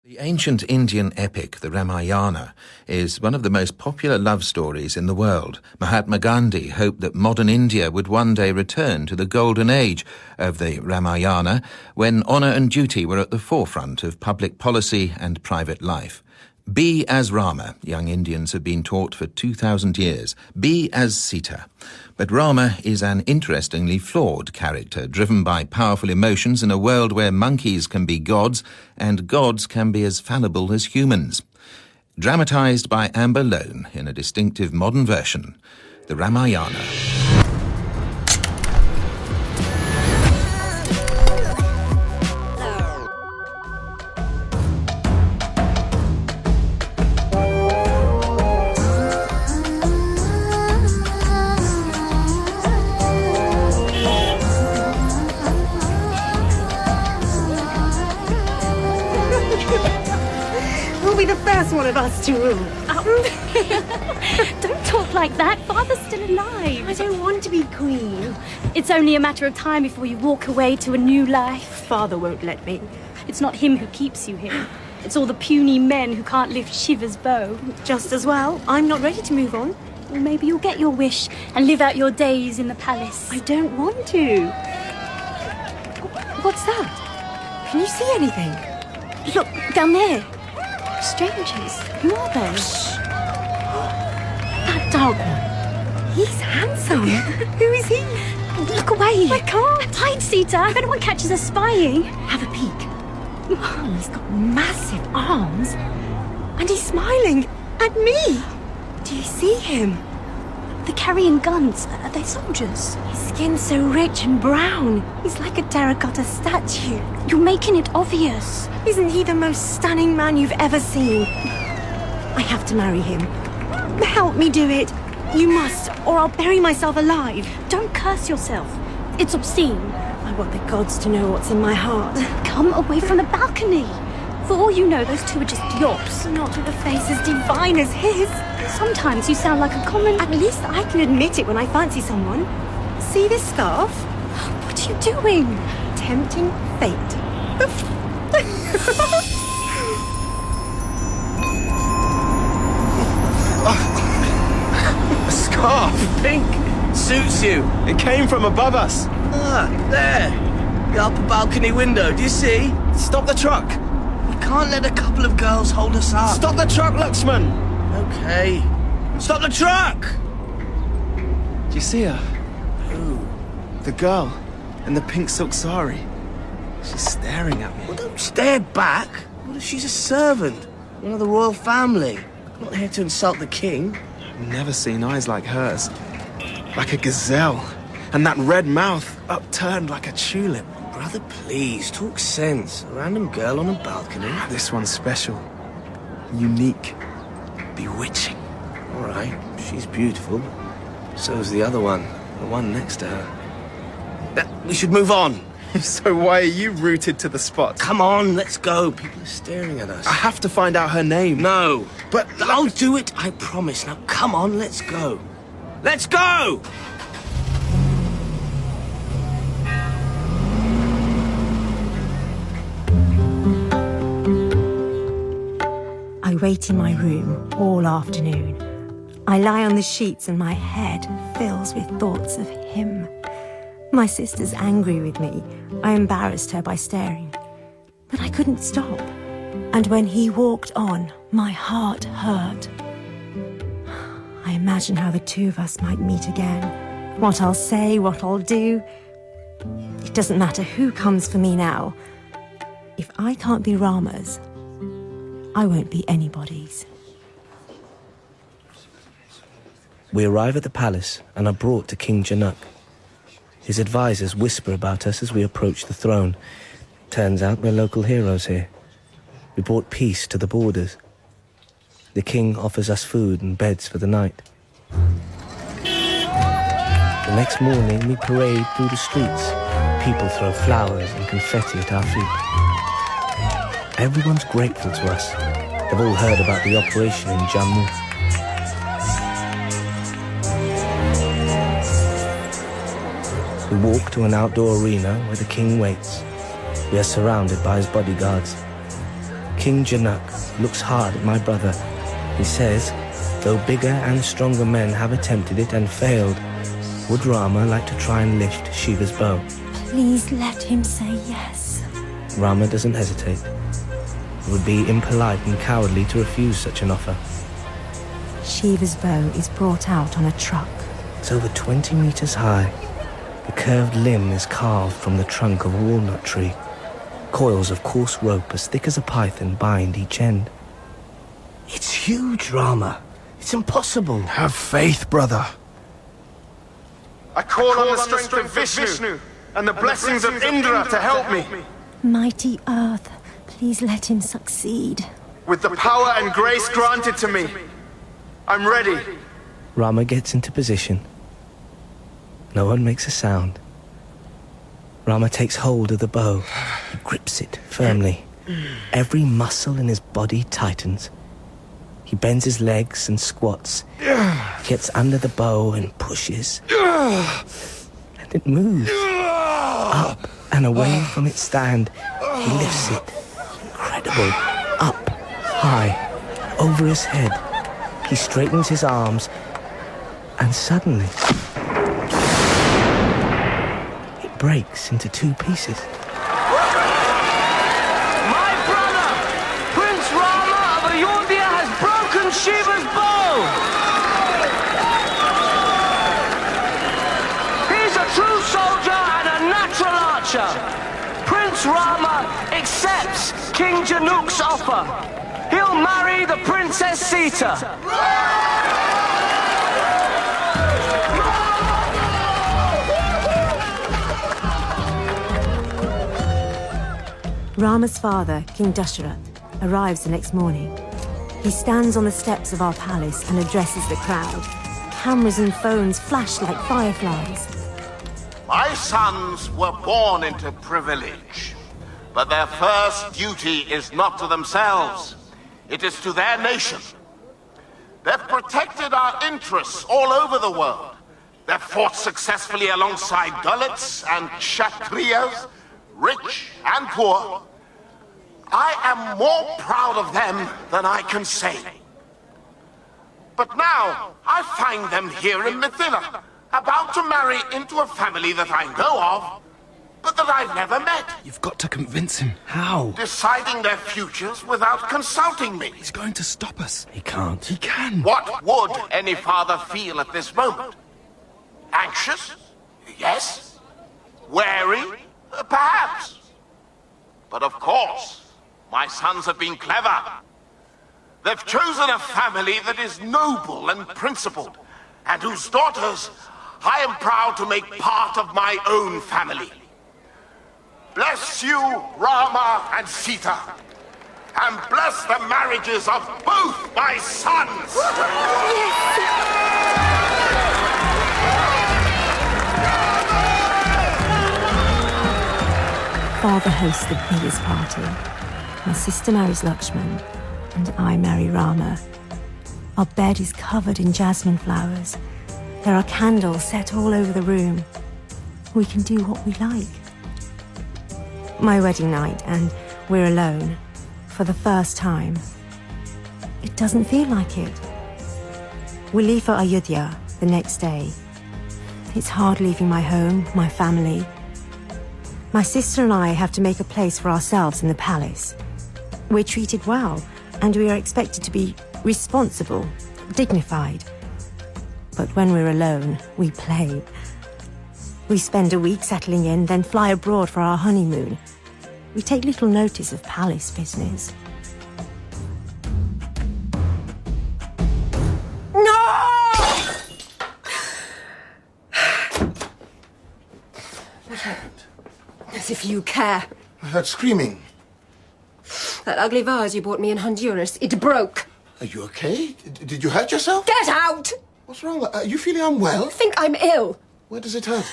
The ancient Indian epic, the Ramayana, is one of the most popular love stories in the world. Mahatma Gandhi hoped that modern India would one day return to the golden age of the Ramayana, when honour and duty were at the forefront of public policy and private life. Be as Rama, young Indians have been taught for 2,000 years. Be as Sita. But Rama is an interestingly flawed character, driven by powerful emotions in a world where monkeys can be gods and gods can be as fallible as humans. Dramatised by Amber Lone in a distinctive modern version, the Ramayana. One of us to rule. Don't talk like that. Father's still alive. I don't want to be queen. It's only a matter of time before you walk away to a new life. Father won't let me. It's not him who keeps you here. It's all the puny men who can't lift Shiva's bow. Just as well. I'm not ready to move on. Or maybe you'll get your wish and live out your days in the palace. I don't want to. What's that? Can you see anything? Look, down there. Strangers. Who are they? That dark one. He's handsome. Who is he? Look away. I can't. Hide, Sita. If anyone catches us spying. Have a peek. Oh, he's got massive arms. And he's smiling at me. Do you see him? They're carrying guns. Are they soldiers? His skin's so rich and brown. He's like a terracotta statue. You're making it obvious. Isn't he the most stunning man you've ever seen? I have to marry him. Help me do it. You must, or I'll bury myself alive. Don't curse yourself. It's obscene. I want the gods to know what's in my heart. Come away from the balcony. For all you know, those two are just yops. Not with a face as divine as his. Sometimes you sound like a common... At least I can admit it when I fancy someone. See this scarf? What are you doing? Tempting fate. A scarf, pink, suits you. It came from above us. Ah, there. The upper balcony window, do you see? Stop the truck. We can't let a couple of girls hold us up. Stop the truck, Luxman. Okay. Stop the truck! Do you see her? Who? The girl in the pink silk sari. She's staring at me. Well, don't stare back. What if she's a servant? One of the royal family. I'm not here to insult the king. I've never seen eyes like hers. Like a gazelle. And that red mouth upturned like a tulip. Brother, please, talk sense. A random girl on a balcony. This one's special. Unique. Bewitching. All right, she's beautiful. So's the other one. The one next to her. We should move on. So why are you rooted to the spot? Come on, let's go. People are staring at us. I have to find out her name. No. But I'll do it, I promise. Now, come on, let's go. Let's go! I wait in my room all afternoon. I lie on the sheets and my head fills with thoughts of him. My sister's angry with me. I embarrassed her by staring. But I couldn't stop. And when he walked on, my heart hurt. I imagine how the two of us might meet again. What I'll say, what I'll do. It doesn't matter who comes for me now. If I can't be Rama's, I won't be anybody's. We arrive at the palace and are brought to King Janak. His advisors whisper about us as we approach the throne. Turns out we're local heroes here. We brought peace to the borders. The king offers us food and beds for the night. The next morning we parade through the streets. People throw flowers and confetti at our feet. Everyone's grateful to us. They've all heard about the operation in Jammu. We walk to an outdoor arena where the king waits. We are surrounded by his bodyguards. King Janak looks hard at my brother. He says, though bigger and stronger men have attempted it and failed, would Rama like to try and lift Shiva's bow? Please let him say yes. Rama doesn't hesitate. It would be impolite and cowardly to refuse such an offer. Shiva's bow is brought out on a truck. It's over 20 meters high. The curved limb is carved from the trunk of a walnut tree. Coils of coarse rope as thick as a python bind each end. It's huge, Rama. It's impossible. Have faith, brother. I call on the strength of Vishnu and the blessings of Indra to help me. Mighty Earth, please let him succeed. With the power and grace granted to me, I'm ready. Rama gets into position. No one makes a sound. Rama takes hold of the bow. He grips it firmly. Every muscle in his body tightens. He bends his legs and squats. He gets under the bow and pushes. And it moves. Up and away from its stand. He lifts it. Incredible. Up, high, over his head. He straightens his arms. And suddenly, it breaks into two pieces. My brother, Prince Rama of Ayodhya, has broken Shiva's bow. He's a true soldier and a natural archer. Prince Rama accepts King Januk's offer. He'll marry the Princess Sita. Rama's father, King Dasharath, arrives the next morning. He stands on the steps of our palace and addresses the crowd. Cameras and phones flash like fireflies. My sons were born into privilege, but their first duty is not to themselves. It is to their nation. They've protected our interests all over the world. They've fought successfully alongside Dalits and Kshatriyas, rich and poor. I am more proud of them than I can say. But now, I find them here in Mithila, about to marry into a family that I know of, but that I've never met. You've got to convince him. How? Deciding their futures without consulting me. He's going to stop us. He can't. He can. What would any father feel at this moment? Anxious? Yes. Wary? Perhaps. But of course, my sons have been clever. They've chosen a family that is noble and principled, and whose daughters I am proud to make part of my own family. Bless you, Rama and Sita, and bless the marriages of both my sons! Father hosts the biggest party. My sister marries Lakshman, and I marry Rama. Our bed is covered in jasmine flowers. There are candles set all over the room. We can do what we like. My wedding night, and we're alone. For the first time. It doesn't feel like it. We leave for Ayodhya the next day. It's hard leaving my home, my family. My sister and I have to make a place for ourselves in the palace. We're treated well, and we are expected to be responsible, dignified. But when we're alone, we play. We spend a week settling in, then fly abroad for our honeymoon. We take little notice of palace business. As if you care. I heard screaming. That ugly vase you bought me in Honduras, it broke. Are you okay? Did you hurt yourself? Get out! What's wrong? Are you feeling unwell? I think I'm ill. Where does it hurt?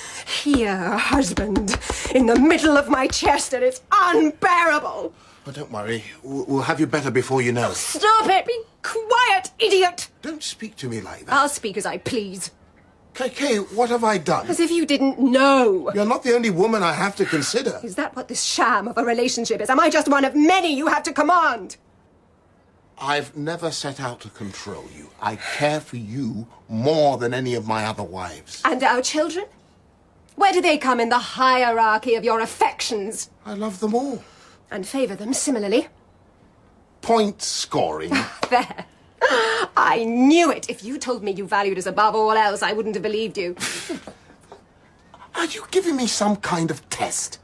Here, husband, in the middle of my chest, and it's unbearable. Oh, don't worry. We'll have you better before you know. Stop it! Be quiet, idiot! Don't speak to me like that. I'll speak as I please. KK, what have I done? As if you didn't know. You're not the only woman I have to consider. Is that what this sham of a relationship is? Am I just one of many you have to command? I've never set out to control you. I care for you more than any of my other wives. And our children? Where do they come in the hierarchy of your affections? I love them all. And favour them similarly? Point scoring. There. I knew it. If you told me you valued us above all else, I wouldn't have believed you. Are you giving me some kind of test?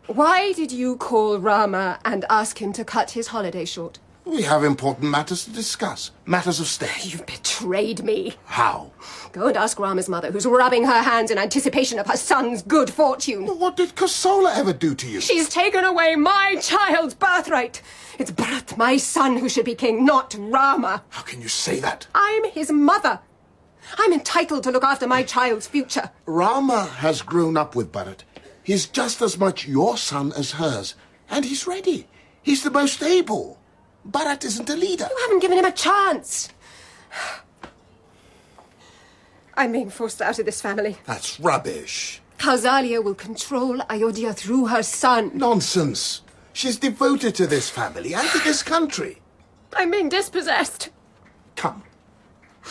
Why did you call Rama and ask him to cut his holiday short? We have important matters to discuss. Matters of state. You've betrayed me. How? Go and ask Rama's mother, who's rubbing her hands in anticipation of her son's good fortune. What did Kosola ever do to you? She's taken away my child's birthright. It's Bharat, my son, who should be king, not Rama. How can you say that? I'm his mother. I'm entitled to look after my child's future. Rama has grown up with Bharat. He's just as much your son as hers. And he's ready. He's the most able. Bharat isn't a leader. You haven't given him a chance. I'm being forced out of this family. That's rubbish. Kausalya will control Ayodhya through her son. Nonsense. She's devoted to this family and to this country. I'm being dispossessed. Come.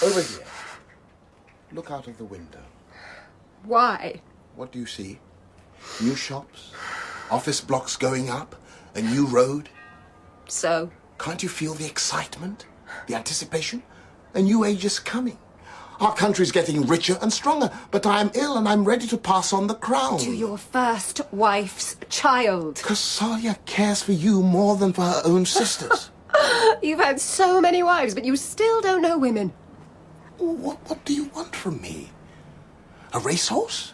Over here. Look out of the window. Why? What do you see? New shops, office blocks going up, a new road. So? Can't you feel the excitement, the anticipation? A new age is coming. Our country's getting richer and stronger, but I'm ill and I'm ready to pass on the crown. To your first wife's child. Kausalya cares for you more than for her own sisters. You've had so many wives, but you still don't know women. What do you want from me? A racehorse?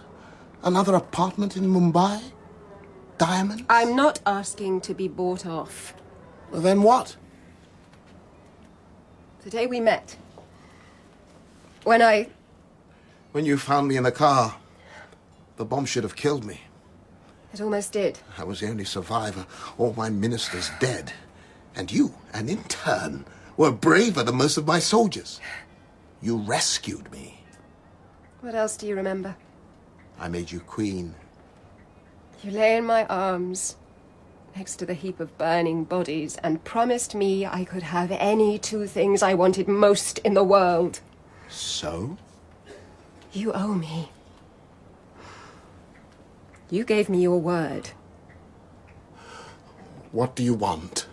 Another apartment in Mumbai? Diamonds? I'm not asking to be bought off. Well, then what? The day we met. When you found me in the car, the bomb should have killed me. It almost did. I was the only survivor. All my ministers dead. And you, an intern, were braver than most of my soldiers. You rescued me. What else do you remember? I made you queen. You lay in my arms, next to the heap of burning bodies, and promised me I could have any two things I wanted most in the world. So? You owe me. You gave me your word. What do you want?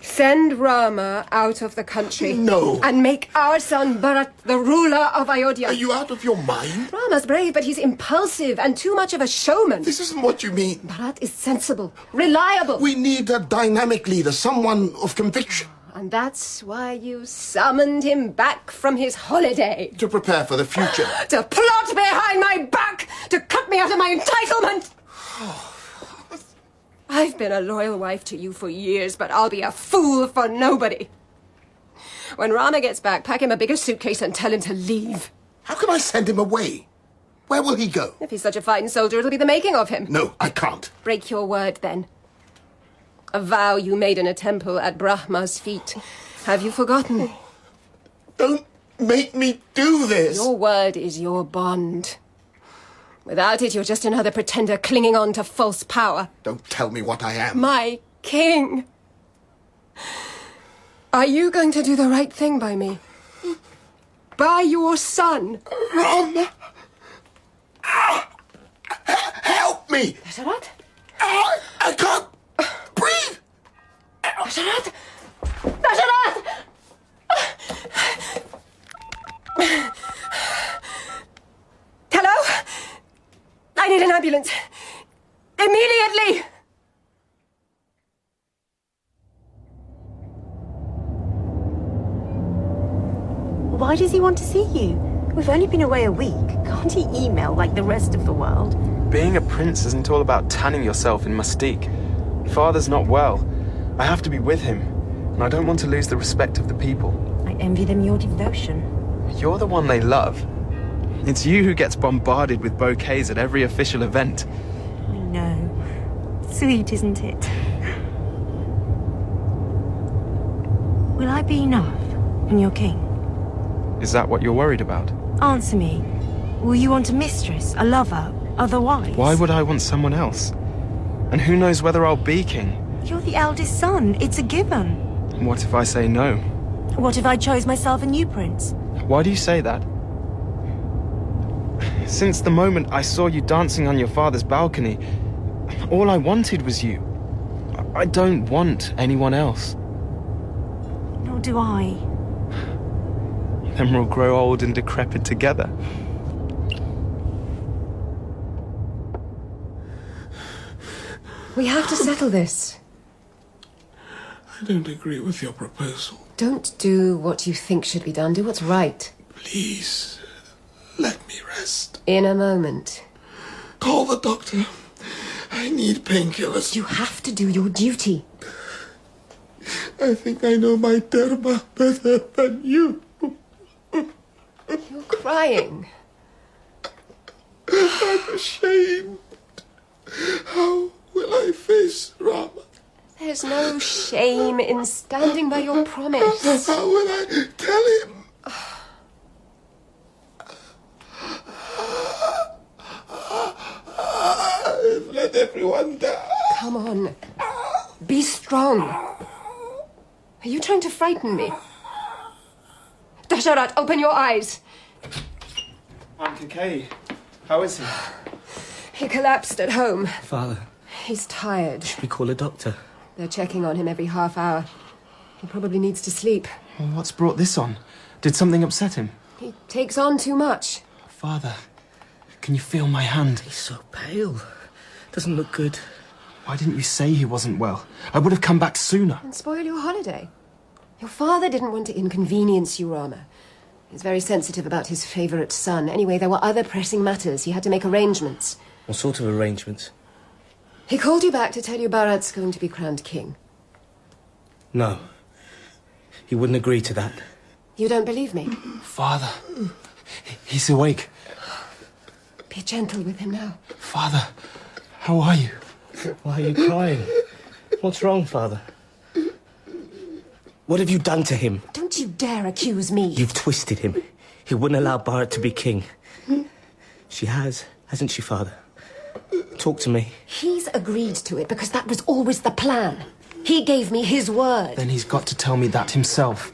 Send Rama out of the country. No. And make our son Bharat the ruler of Ayodhya. Are you out of your mind? Rama's brave, but he's impulsive and too much of a showman. This isn't what you mean. Bharat is sensible, reliable. We need a dynamic leader, someone of conviction. And that's why you summoned him back from his holiday. To prepare for the future. To plot behind my back, to cut me out of my entitlement. I've been a loyal wife to you for years, but I'll be a fool for nobody. When Rama gets back, pack him a bigger suitcase and tell him to leave. How can I send him away? Where will he go? If he's such a fine soldier, it'll be the making of him. No, I can't. Break your word, then. A vow you made in a temple at Brahma's feet. Have you forgotten? Don't make me do this. Your word is your bond. Without it, you're just another pretender clinging on to false power. Don't tell me what I am. My king. Are you going to do the right thing by me? By your son? Rama! Help me! Dasharat? I can't breathe! Dasharat! Dasharat! Hello? I need an ambulance. Immediately! Why does he want to see you? We've only been away a week. Can't he email like the rest of the world? Being a prince isn't all about tanning yourself in mystique. Father's not well. I have to be with him, and I don't want to lose the respect of the people. I envy them your devotion. You're the one they love. It's you who gets bombarded with bouquets at every official event. I know. Sweet, isn't it? Will I be enough, and your king? Is that what you're worried about? Answer me. Will you want a mistress, a lover, otherwise? Why would I want someone else? And who knows whether I'll be king? You're the eldest son. It's a given. What if I say no? What if I chose myself a new prince? Why do you say that? Since the moment I saw you dancing on your father's balcony, all I wanted was you. I don't want anyone else. Nor do I. Then we'll grow old and decrepit together. We have to settle this. I don't agree with your proposal. Don't do what you think should be done. Do what's right. Please, let me rest. In a moment. Call the doctor. I need painkillers. You have to do your duty. I think I know my dharma better than you. You're crying. I'm ashamed. How will I face Rama? There's no shame in standing by your promise. How will I tell him? I've let everyone down. Come on. Be strong. Are you trying to frighten me? Dasharat, open your eyes. Uncle Kay, how is he? He collapsed at home. Father, He's tired. should we call a doctor? They're checking on him every half hour. He probably needs to sleep. Well, what's brought this on? Did something upset him? He takes on too much. Father, can you feel my hand? He's so pale. Doesn't look good. Why didn't you say he wasn't well? I would have come back sooner. And spoil your holiday. Your father didn't want to inconvenience you, Rama. He's very sensitive about his favourite son. Anyway, there were other pressing matters. He had to make arrangements. What sort of arrangements? He called you back to tell you Bharat's going to be crowned king. No. He wouldn't agree to that. You don't believe me? Father, he's awake. Be gentle with him now. Father, how are you? Why are you crying? What's wrong, Father? What have you done to him? Don't you dare accuse me. You've twisted him. He wouldn't allow Bharat to be king. She has, hasn't she, Father? Talk to me. He's agreed to it because that was always the plan. He gave me his word. Then he's got to tell me that himself.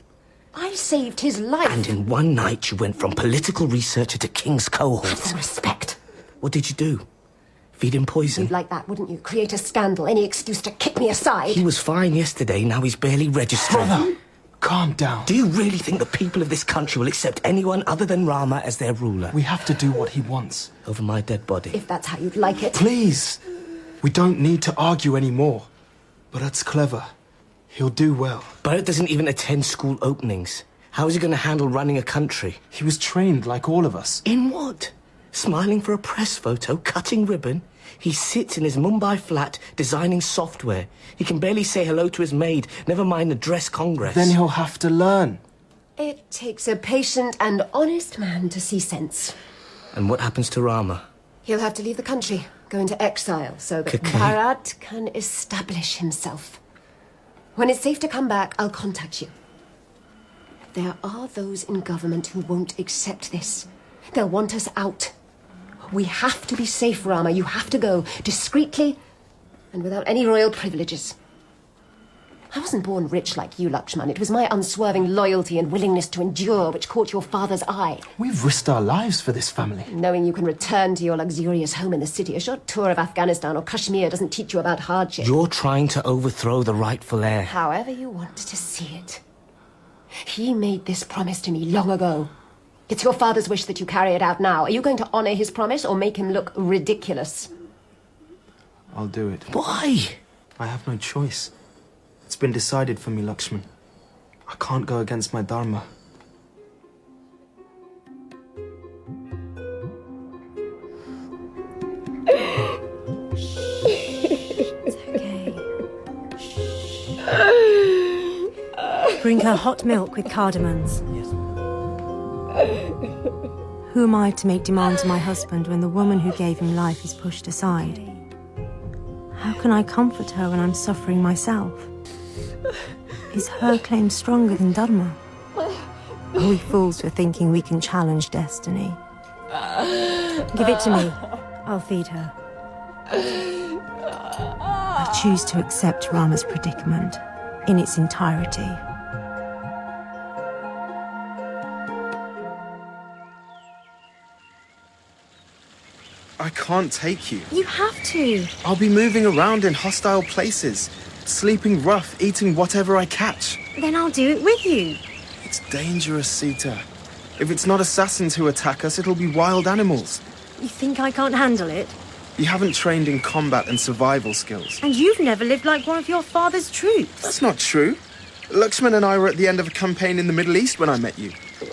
I saved his life. And in one night you went from political researcher to king's cohort. Have some respect. What did you do? Feed him poison? You'd like that, wouldn't you? Create a scandal, any excuse to kick me aside. He was fine yesterday, now he's barely registering. Brother, calm down. Do you really think the people of this country will accept anyone other than Rama as their ruler? We have to do what he wants. Over my dead body. If that's how you'd like it. Please. We don't need to argue anymore. Bharat's clever. He'll do well. Bharat doesn't even attend school openings. How is he going to handle running a country? He was trained like all of us. In what? Smiling for a press photo, cutting ribbon? He sits in his Mumbai flat designing software. He can barely say hello to his maid, never mind address Congress. Then he'll have to learn. It takes a patient and honest man to see sense. And what happens to Rama? He'll have to leave the country, go into exile, so that Kakay. Bharat can establish himself. When it's safe to come back, I'll contact you. There are those in government who won't accept this. They'll want us out. We have to be safe, Rama. You have to go discreetly and without any royal privileges. I wasn't born rich like you, Lakshman. It was my unswerving loyalty and willingness to endure which caught your father's eye. We've risked our lives for this family. Knowing you can return to your luxurious home in the city, a short tour of Afghanistan or Kashmir doesn't teach you about hardship. You're trying to overthrow the rightful heir. However you want to see it. He made this promise to me long ago. It's your father's wish that you carry it out now. Are you going to honor his promise or make him look ridiculous? I'll do it. Why? I have no choice. It's been decided for me, Lakshman. I can't go against my dharma. It's okay. Bring her hot milk with cardamoms. Yes. Who am I to make demands on my husband when the woman who gave him life is pushed aside? How can I comfort her when I'm suffering myself? Is her claim stronger than Dharma? Are we fools for thinking we can challenge destiny? Give it to me. I'll feed her. I choose to accept Rama's predicament in its entirety. I can't take you. You have to. I'll be moving around in hostile places, sleeping rough, eating whatever I catch. Then I'll do it with you. It's dangerous, Sita. If it's not assassins who attack us, it'll be wild animals. You think I can't handle it? You haven't trained in combat and survival skills. And you've never lived like one of your father's troops. That's not true. Lakshman and I were at the end of a campaign in the Middle East when I met you.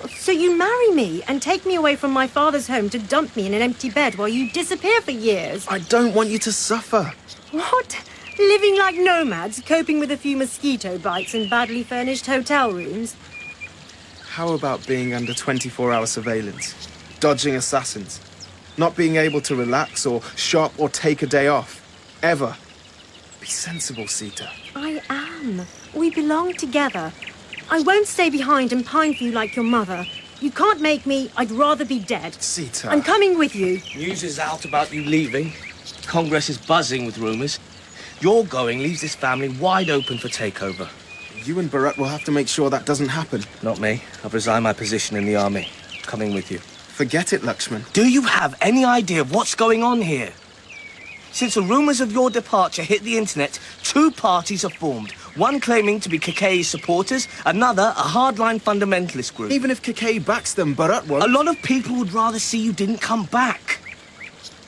So you marry me and take me away from my father's home to dump me in an empty bed while you disappear for years. I don't want you to suffer. What? Living like nomads, coping with a few mosquito bites and badly furnished hotel rooms? How about being under 24-hour surveillance? Dodging assassins? Not being able to relax or shop or take a day off? Ever? Be sensible, Sita. I am. We belong together. I won't stay behind and pine for you like your mother. You can't make me. I'd rather be dead. Sita. I'm coming with you. News is out about you leaving. Congress is buzzing with rumours. Your going leaves this family wide open for takeover. You and Bharat will have to make sure that doesn't happen. Not me. I've resigned my position in the army. Coming with you. Forget it, Lakshman. Do you have any idea of what's going on here? Since the rumours of your departure hit the internet, two parties have formed. One claiming to be KK's supporters, another a hardline fundamentalist group. Even if KK backs them, Bharat won't. A lot of people would rather see you didn't come back.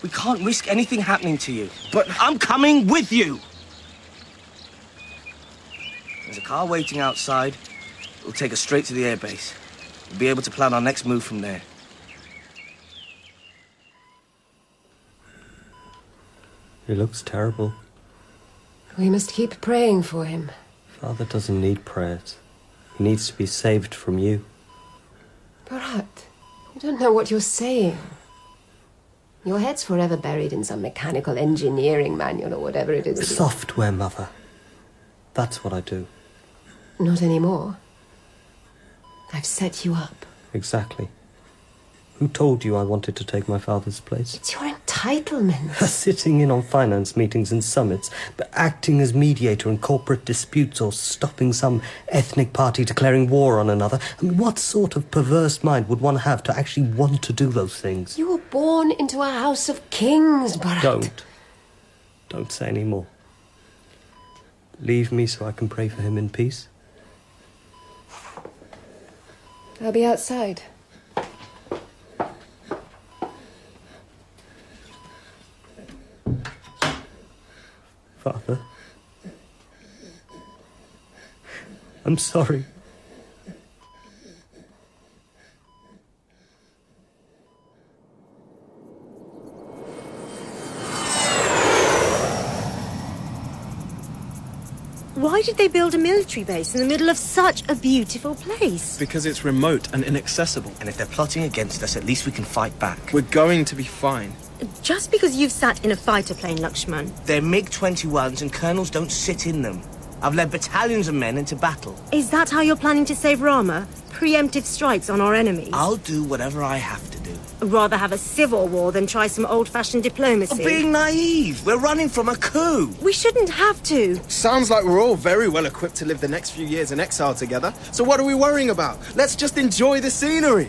We can't risk anything happening to you. But I'm coming with you. There's a car waiting outside. It'll take us straight to the airbase. We'll be able to plan our next move from there. He looks terrible. We must keep praying for him. Father doesn't need prayers. He needs to be saved from you. Bharat, you don't know what you're saying. Your head's forever buried in some mechanical engineering manual or whatever it is. Software, Mother. That's what I do. Not anymore. I've set you up. Exactly. Who told you I wanted to take my father's place? It's your entitlement. Sitting in on finance meetings and summits, but acting as mediator in corporate disputes or stopping some ethnic party declaring war on another. I mean, what sort of perverse mind would one have to actually want to do those things? You were born into a house of kings, Bharat. Don't say any more. Leave me so I can pray for him in peace. I'll be outside. Father, I'm sorry. Why did they build a military base in the middle of such a beautiful place? Because it's remote and inaccessible. And if they're plotting against us, at least we can fight back. We're going to be fine. Just because you've sat in a fighter plane, Lakshman. They're MiG-21s and colonels don't sit in them. I've led battalions of men into battle. Is that how you're planning to save Rama? Preemptive strikes on our enemies? I'll do whatever I have to do. Rather have a civil war than try some old-fashioned diplomacy. I'm being naive. We're running from a coup. We shouldn't have to. Sounds like we're all very well equipped to live the next few years in exile together. So what are we worrying about? Let's just enjoy the scenery.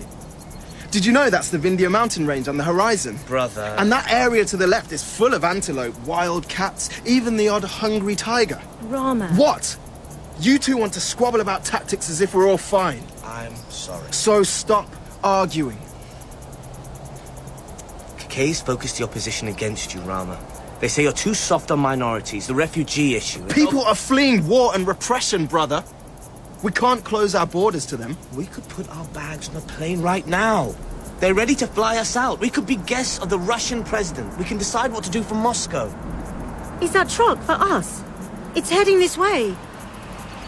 Did you know that's the Vindhya mountain range on the horizon? Brother. And that area to the left is full of antelope, wild cats, even the odd hungry tiger. Rama. What? You two want to squabble about tactics as if we're all fine. I'm sorry. So stop arguing. KK's focused the opposition against you, Rama. They say you're too soft on minorities, the refugee issue. People are fleeing war and repression, brother. We can't close our borders to them. We could put our bags on a plane right now. They're ready to fly us out. We could be guests of the Russian president. We can decide what to do from Moscow. Is that truck for us? It's heading this way.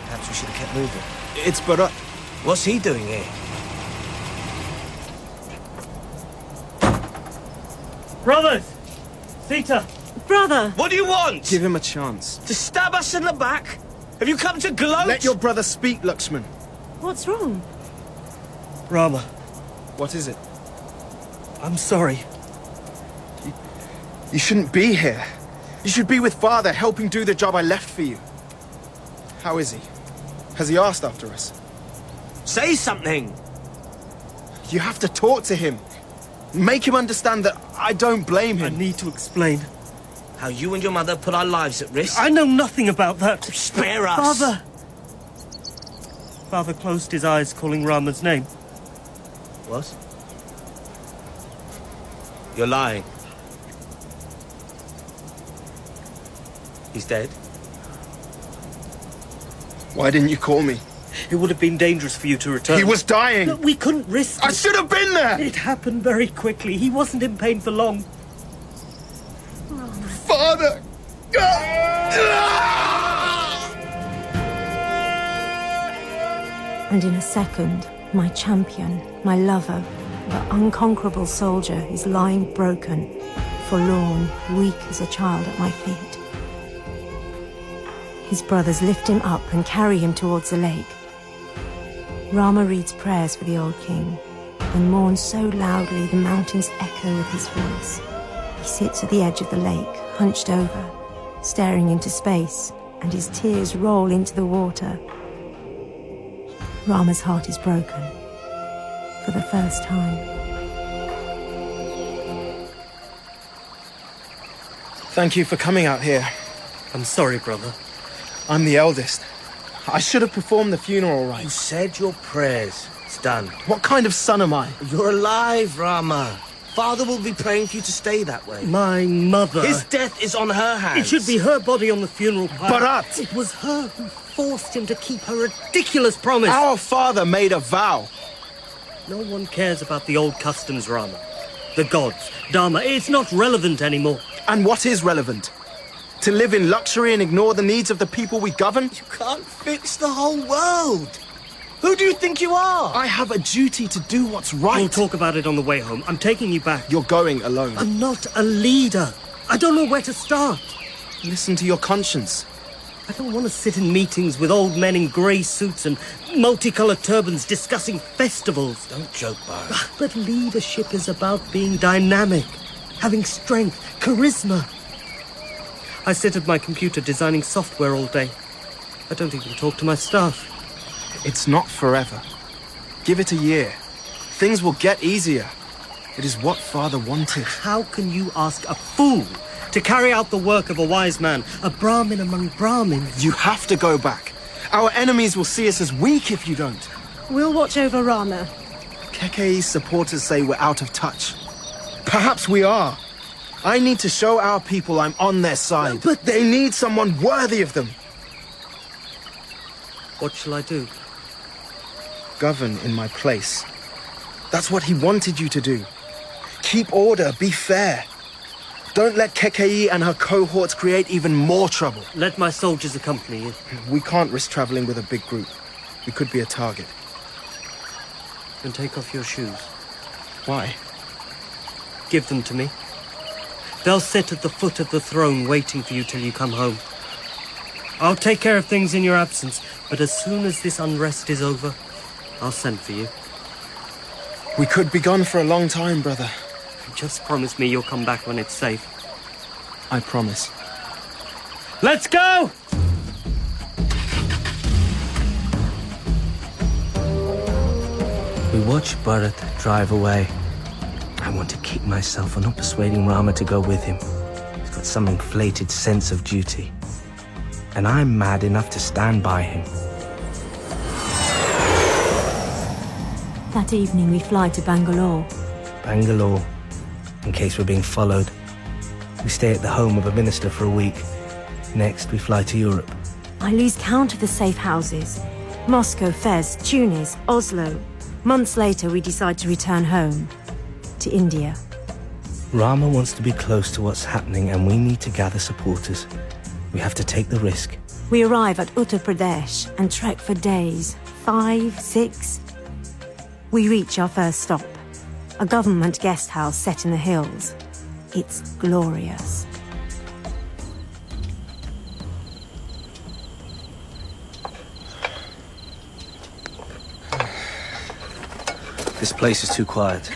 Perhaps we should have kept moving. It's Bharat. What's he doing here? Brothers! Sita! Brother! What do you want? Give him a chance. To stab us in the back? Have you come to gloat? Let your brother speak, Lakshman. What's wrong? Rama, What is it? I'm sorry. You shouldn't be here. You should be with Father, helping do the job I left for you. How is he? Has he asked after us? Say something! You have to talk to him. Make him understand that I don't blame him. I need to explain. How you and your mother put our lives at risk? I know nothing about that. Spare us! Father! Father closed his eyes, calling Rama's name. What? You're lying. He's dead? Why didn't you call me? It would have been dangerous for you to return. He was dying! Look, we couldn't risk I it. should have been there! It happened very quickly. He wasn't in pain for long. Father! And in a second, my champion, my lover, the unconquerable soldier is lying broken, forlorn, weak as a child at my feet. His brothers lift him up and carry him towards the lake. Rama reads prayers for the old king and mourns so loudly the mountains echo with his voice. He sits at the edge of the lake, hunched over, staring into space, and his tears roll into the water. Rama's heart is broken for the first time. Thank you for coming out here. I'm sorry, brother. I'm the eldest. I should have performed the funeral You rites. said your prayers. It's done. What kind of son am I? You're alive, Rama. Father will be praying for you to stay that way. My mother... His death is on her hands. It should be her body on the funeral pyre. Bharat! It was her who forced him to keep her ridiculous promise. Our father made a vow. No one cares about the old customs, Rama. The gods, Dharma, it's not relevant anymore. And what is relevant? To live in luxury and ignore the needs of the people we govern? You can't fix the whole world. Who do you think you are? I have a duty to do what's right. We'll talk about it on the way home. I'm taking you back. You're going alone. I'm not a leader. I don't know where to start. Listen to your conscience. I don't want to sit in meetings with old men in grey suits and multicolored turbans discussing festivals. Don't joke, Bharat. But leadership is about being dynamic, having strength, charisma. I sit at my computer designing software all day. I don't even talk to my staff. It's not forever. Give it a year. Things will get easier. It is what Father wanted. How can you ask a fool to carry out the work of a wise man, a Brahmin among Brahmins? You have to go back. Our enemies will see us as weak if you don't. We'll watch over Rama. Keke's supporters say we're out of touch. Perhaps we are. I need to show our people I'm on their side. But they need someone worthy of them. What shall I do? Govern in my place. That's what he wanted you to do. Keep order, be fair. Don't let Kekei and her cohorts create even more trouble. Let my soldiers accompany you. We can't risk traveling with a big group. We could be a target. And take off your shoes. Why? Give them to me. They'll sit at the foot of the throne waiting for you till you come home. I'll take care of things in your absence, but as soon as this unrest is over, I'll send for you. We could be gone for a long time, brother. Just promise me you'll come back when it's safe. I promise. Let's go! We watch Bharat drive away. I want to kick myself for not persuading Rama to go with him. He's got some inflated sense of duty. And I'm mad enough to stand by him. That evening we fly to Bangalore. Bangalore, in case we're being followed. We stay at the home of a minister for a week. Next, we fly to Europe. I lose count of the safe houses. Moscow, Fez, Tunis, Oslo. Months later, we decide to return home. To India. Rama wants to be close to what's happening, and we need to gather supporters. We have to take the risk. We arrive at Uttar Pradesh and trek for days. 5, 6. We reach our first stop. A government guest house set in the hills. It's glorious. This place is too quiet.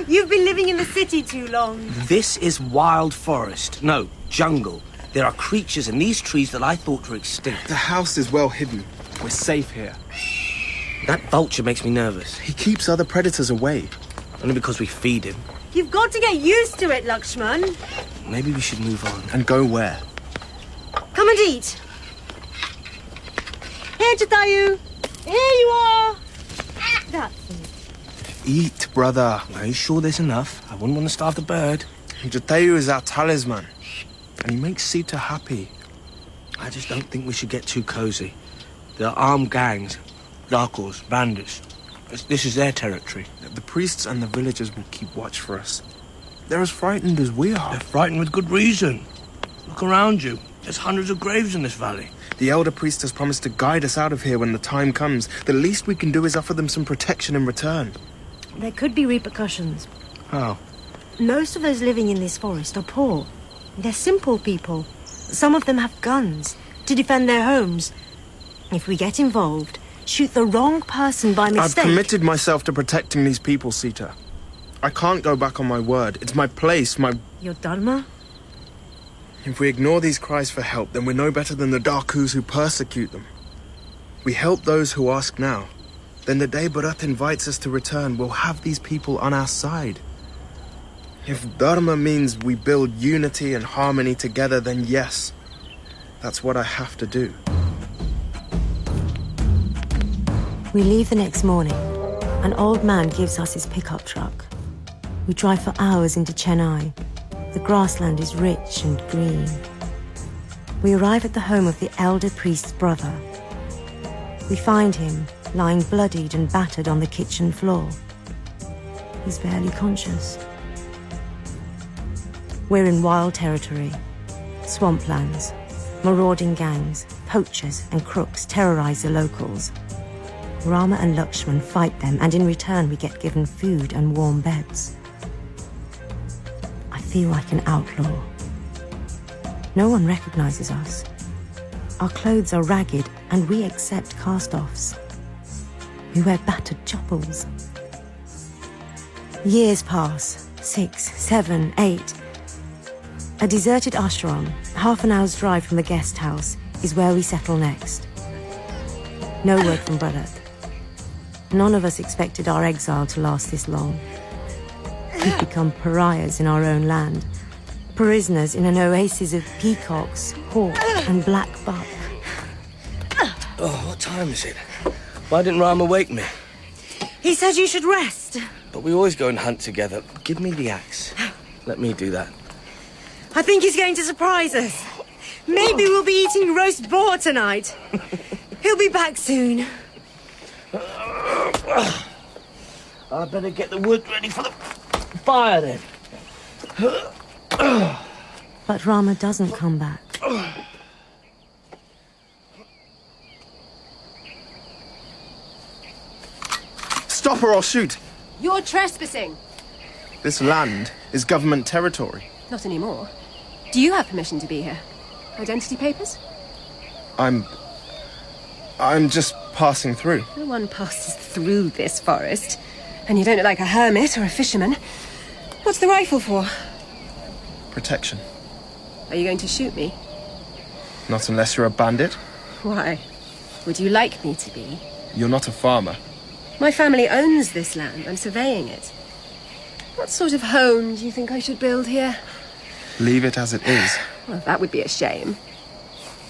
You've been living in the city too long. This is wild forest. No, jungle. There are creatures in these trees that I thought were extinct. The house is well hidden. We're safe here. That vulture makes me nervous. He keeps other predators away. Only because we feed him. You've got to get used to it, Lakshman. Maybe we should move on. And go where? Come and eat. Here, Jatayu. Here you are. That's it. Eat, brother. Are you sure there's enough? I wouldn't want to starve the bird. Jatayu is our talisman. And he makes Sita happy. I just don't think we should get too cozy. There are armed gangs, Darkos, bandits. This is their territory. The priests and the villagers will keep watch for us. They're as frightened as we are. They're frightened with good reason. Look around you. There's hundreds of graves in this valley. The elder priest has promised to guide us out of here when the time comes. The least we can do is offer them some protection in return. There could be repercussions. How? Most of those living in this forest are poor. They're simple people. Some of them have guns to defend their homes. If we get involved, shoot the wrong person by mistake... I've committed myself to protecting these people, Sita. I can't go back on my word. It's my place, Your dharma? If we ignore these cries for help, then we're no better than the Darkus who persecute them. We help those who ask now. Then the day Bharat invites us to return, we'll have these people on our side. If dharma means we build unity and harmony together, then yes, that's what I have to do. We leave the next morning. An old man gives us his pickup truck. We drive for hours into Chennai. The grassland is rich and green. We arrive at the home of the elder priest's brother. We find him lying bloodied and battered on the kitchen floor. He's barely conscious. We're in wild territory. Swamplands, marauding gangs, poachers and crooks terrorize the locals. Rama and Lakshman fight them, and in return we get given food and warm beds. I feel like an outlaw. No one recognizes us. Our clothes are ragged, and we accept cast-offs. We wear battered chopples. Years pass. 6, 7, 8. A deserted ashram, half an hour's drive from the guest house, is where we settle next. No word from Bharat. None of us expected our exile to last this long. We've become pariahs in our own land, prisoners in an oasis of peacocks, hawk, and black buck. Oh, what time is it? Why didn't Rama wake me? He said you should rest. But we always go and hunt together. Give me the axe. Let me do that. I think he's going to surprise us. Maybe we'll be eating roast boar tonight. He'll be back soon. I better get the wood ready for the fire then. But Rama doesn't come back. Stop or I'll shoot! You're trespassing. This land is government territory. Not anymore. Do you have permission to be here? Identity papers? I'm just passing through. No one passes through this forest. And you don't look like a hermit or a fisherman. What's the rifle for? Protection. Are you going to shoot me? Not unless you're a bandit. Why? Would you like me to be? You're not a farmer. My family owns this land. I'm surveying it. What sort of home do you think I should build here? Leave it as it is. Well, that would be a shame.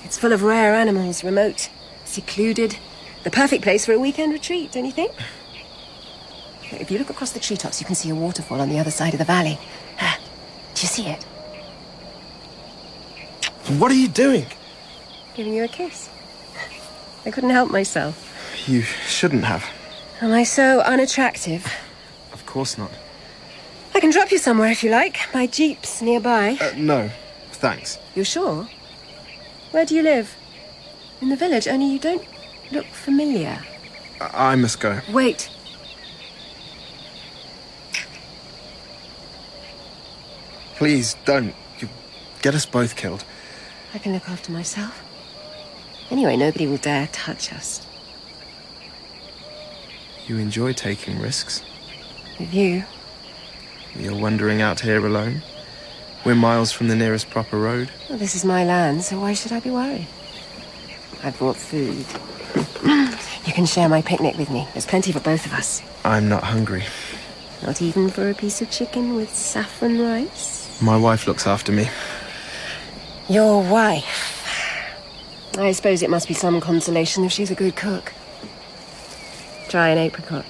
It's full of rare animals, remote, secluded. The perfect place for a weekend retreat, don't you think? If you look across the treetops, you can see a waterfall on the other side of the valley. Do you see it? What are you doing? Giving you a kiss. I couldn't help myself. You shouldn't have. Am I so unattractive? Of course not. I can drop you somewhere if you like. My jeep's nearby. No, thanks. You're sure? Where do you live? In the village, only you don't look familiar. I must go. Wait. Please, don't. You get us both killed. I can look after myself. Anyway, nobody will dare touch us. You enjoy taking risks. With you? You're wandering out here alone. We're miles from the nearest proper road. Well, this is my land, so why should I be worried? I brought food. You can share my picnic with me. There's plenty for both of us. I'm not hungry. Not even for a piece of chicken with saffron rice? My wife looks after me. Your wife? I suppose it must be some consolation if she's a good cook. Try an apricot.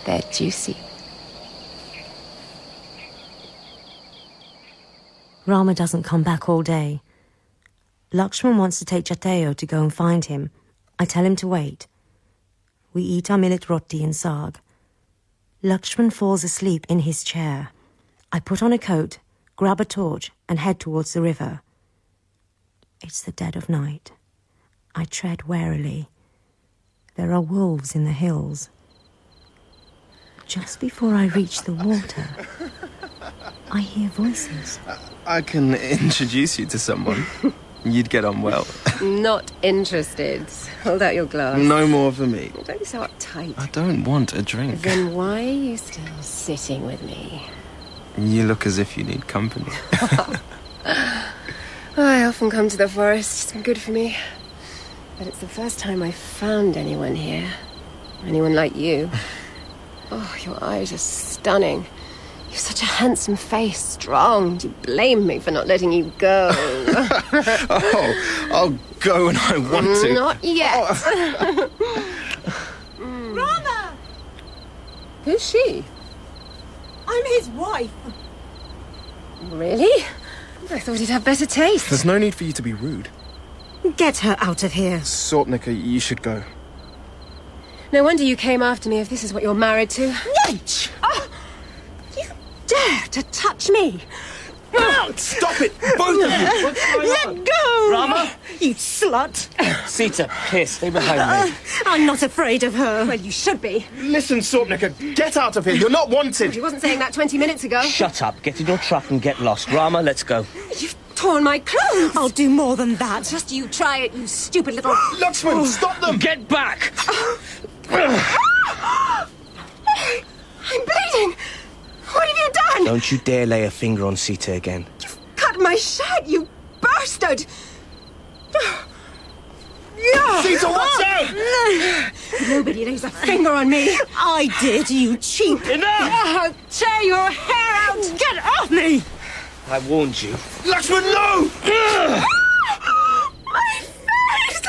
They're juicy. Rama doesn't come back all day. Lakshman wants to take Jatayo to go and find him. I tell him to wait. We eat our millet roti and saag. Lakshman falls asleep in his chair. I put on a coat, grab a torch, and head towards the river. It's the dead of night. I tread warily. There are wolves in the hills. Just before I reach the water, I hear voices. I can introduce you to someone. You'd get on well. Not interested. Hold out your glass. No more for me. Don't be so uptight. I don't want a drink. Then why are you still sitting with me? You look as if you need company. I often come to the forest. It's been good for me. But it's the first time I've found anyone here. Anyone like you. Oh, your eyes are stunning. You've such a handsome face, strong. Do you blame me for not letting you go? Oh, I'll go when I want to. Not yet. Rama! Who's she? I'm his wife. Really? I thought he'd have better taste. There's no need for you to be rude. Get her out of here. Sortnica, you should go. No wonder you came after me if this is what you're married to. Wait! Oh, you dare to touch me? Stop it, both of you! Let go! Rama? You slut! Sita, here, stay behind me. I'm not afraid of her. Well, you should be. Listen, Sortnica, get out of here. You're not wanted. He wasn't saying that 20 minutes ago. Shut up, get in your truck and get lost. Rama, let's go. You've torn my clothes. I'll do more than that. Just you try it, you stupid little... Lakshman, stop them! Get back! I'm bleeding! What have you done? Don't you dare lay a finger on Sita again. You've cut my shirt, you bastard! Sita, watch out! Nobody lays a finger on me. I did, you cheap. I'll tear your hair out! Get off me! I warned you. Lakshman, no! My face!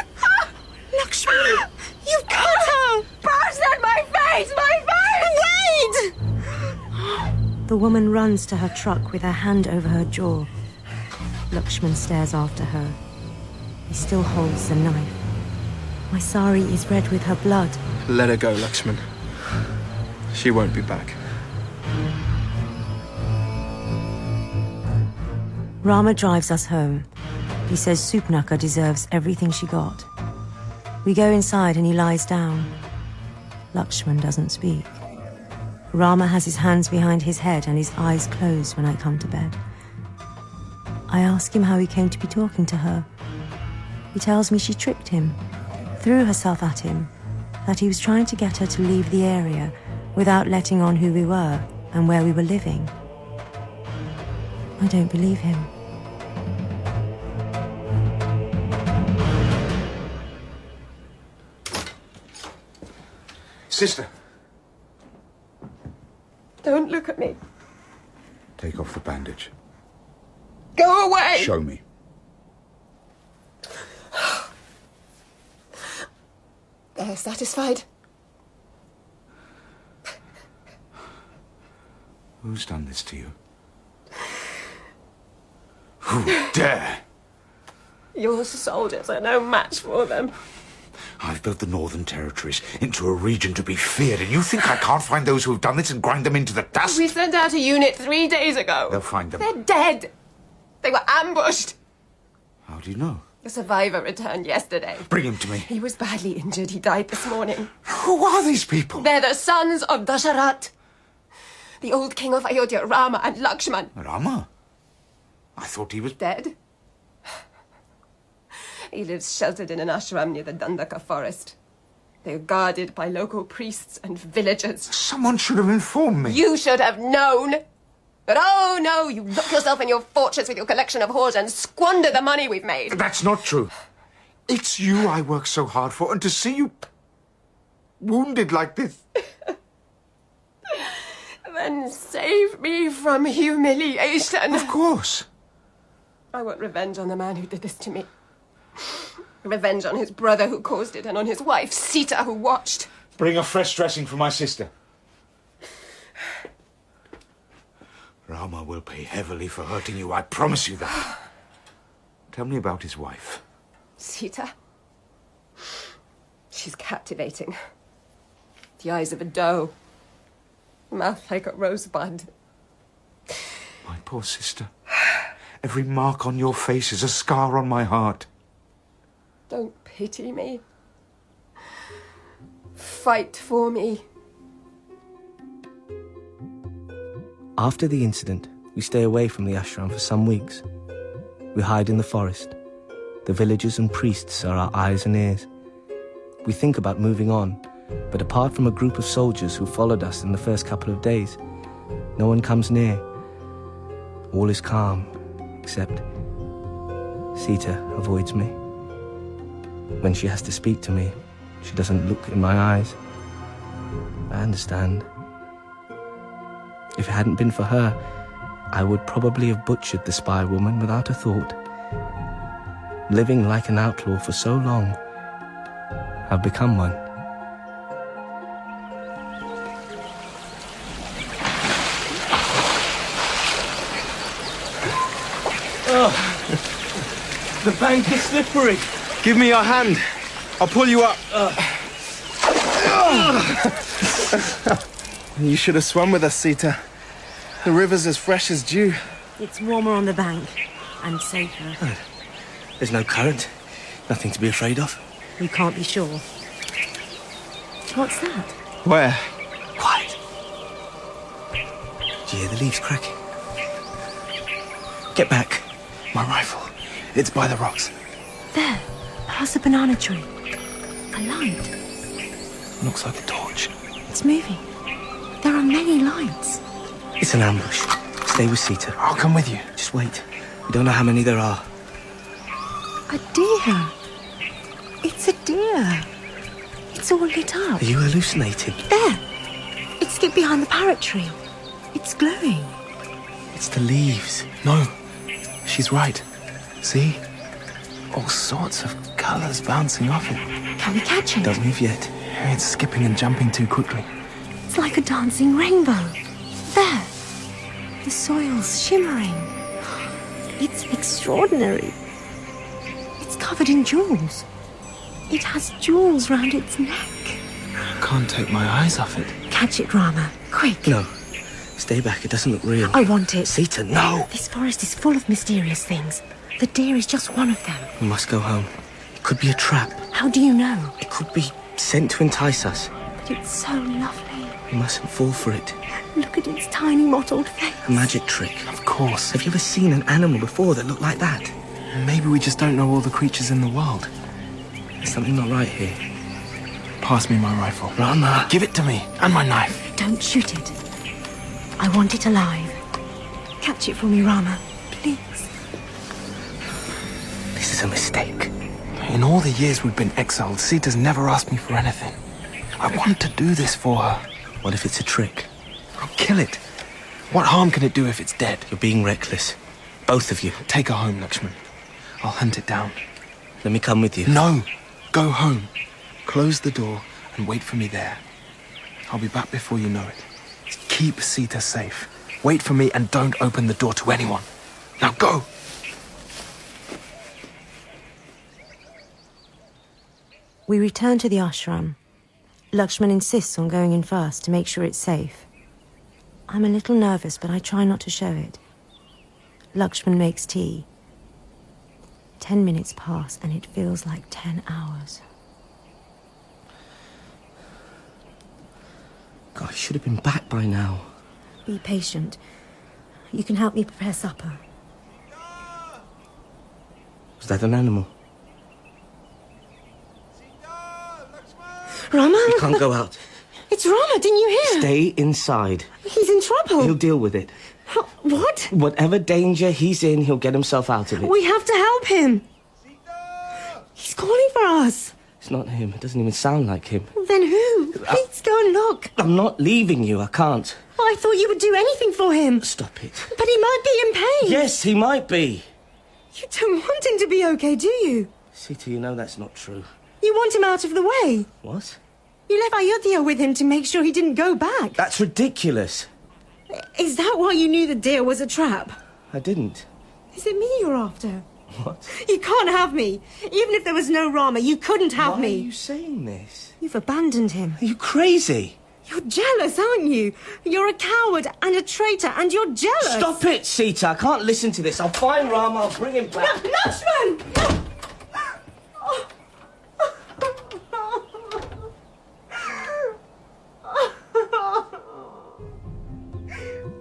Lakshman, you've cut her! Bastard, my face! My face! Wait! The woman runs to her truck with her hand over her jaw. Lakshman stares after her. He still holds the knife. My sari is red with her blood. Let her go, Lakshman. She won't be back. Rama drives us home. He says Supnaka deserves everything she got. We go inside and he lies down. Lakshman doesn't speak. Rama has his hands behind his head and his eyes closed when I come to bed. I ask him how he came to be talking to her. He tells me she tricked him, threw herself at him, that he was trying to get her to leave the area without letting on who we were and where we were living. I don't believe him. Sister, Don't look at me. take off the bandage. Go away! Show me. They're satisfied. Who's done this to you? Who dare? Your soldiers are no match for them. I've built the Northern Territories into a region to be feared, and you think I can't find those who have done this and grind them into the dust? We sent out a unit 3 days ago. They'll find them. They're dead. They were ambushed. How do you know? The survivor returned yesterday. Bring him to me. He was badly injured. He died this morning. Who are these people? They're the sons of Dasharat. The old king of Ayodhya, Rama and Lakshman. Rama? I thought he was... Dead? He lives sheltered in an ashram near the Dandaka forest. They're guarded by local priests and villagers. Someone should have informed me. You should have known. But oh no, you lock yourself in your fortress with your collection of whores and squander the money we've made. That's not true. It's you I work so hard for, and to see you wounded like this. Then save me from humiliation. Of course. I want revenge on the man who did this to me. Revenge on his brother who caused it, and on his wife, Sita, who watched. Bring a fresh dressing for my sister. Rama will pay heavily for hurting you, I promise you that. Tell me about his wife. Sita. She's captivating. The eyes of a doe. Mouth like a rosebud. My poor sister. Every mark on your face is a scar on my heart. Don't pity me. Fight for me. After the incident, we stay away from the ashram for some weeks. We hide in the forest. The villagers and priests are our eyes and ears. We think about moving on, but apart from a group of soldiers who followed us in the first couple of days, no one comes near. All is calm, except Sita avoids me. When she has to speak to me, she doesn't look in my eyes. I understand. If it hadn't been for her, I would probably have butchered the spy woman without a thought. Living like an outlaw for so long, I've become one. Oh, the bank is slippery. Give me your hand. I'll pull you up. You should have swum with us, Sita. The river's as fresh as dew. It's warmer on the bank and safer. Oh, there's no current. Nothing to be afraid of. You can't be sure. What's that? Where? Quiet. Do you hear the leaves cracking? Get back. My rifle. It's by the rocks. There, past the banana tree. A light. Looks like a torch. It's moving. There are many lights. It's an ambush. Stay with Sita. I'll come with you. Just wait. We don't know how many there are. A deer. It's a deer. It's all lit up. Are you hallucinating? There. It slipped behind the parrot tree. It's glowing. It's the leaves. No. She's right. See? All sorts of colours bouncing off it. Can we catch it? Doesn't move yet. It's skipping and jumping too quickly. It's like a dancing rainbow. There. The soil's shimmering. It's extraordinary. It's covered in jewels. It has jewels round its neck. I can't take my eyes off it. Catch it, Rama. Quick. No. Stay back. It doesn't look real. I want it. Sita, no. This forest is full of mysterious things. The deer is just one of them. We must go home. It could be a trap. How do you know? It could be sent to entice us. But it's so lovely. We mustn't fall for it. Look at its tiny mottled face. A magic trick. Of course. Have you ever seen an animal before that looked like that? Maybe we just don't know all the creatures in the world. There's something not right here. Pass me my rifle. Rama. Give it to me. And my knife. Don't shoot it. I want it alive. Catch it for me, Rama. Please. This is a mistake. In all the years we've been exiled, Sita's never asked me for anything. I want to do this for her. What if it's a trick? I'll kill it. What harm can it do if it's dead? You're being reckless. Both of you. Take her home, Lakshman. I'll hunt it down. Let me come with you. No. Go home. Close the door and wait for me there. I'll be back before you know it. Keep Sita safe. Wait for me and don't open the door to anyone. Now go! We return to the ashram. Lakshman insists on going in first to make sure it's safe. I'm a little nervous, but I try not to show it. Lakshman makes tea. 10 minutes pass, and it feels like 10 hours. God, I should have been back by now. Be patient. You can help me prepare supper. Was that an animal? Rama? You can't go out. It's Rama, didn't you hear? Stay inside. He's in trouble. He'll deal with it. What? Whatever danger he's in, he'll get himself out of it. We have to help him. He's calling for us. It's not him. It doesn't even sound like him. Then who? Please go and look. I'm not leaving you. I can't. I thought you would do anything for him. Stop it. But he might be in pain. Yes, he might be. You don't want him to be okay, do you? Sita, you know that's not true. You want him out of the way. What? You left Ayodhya with him to make sure he didn't go back. That's ridiculous. Is that why you knew the deer was a trap? I didn't. Is it me you're after? What? You can't have me. Even if there was no Rama, you couldn't have me. Why are you saying this? You've abandoned him. Are you crazy? You're jealous, aren't you? You're a coward and a traitor, and you're jealous. Stop it, Sita. I can't listen to this. I'll find Rama. I'll bring him back. Lakshman!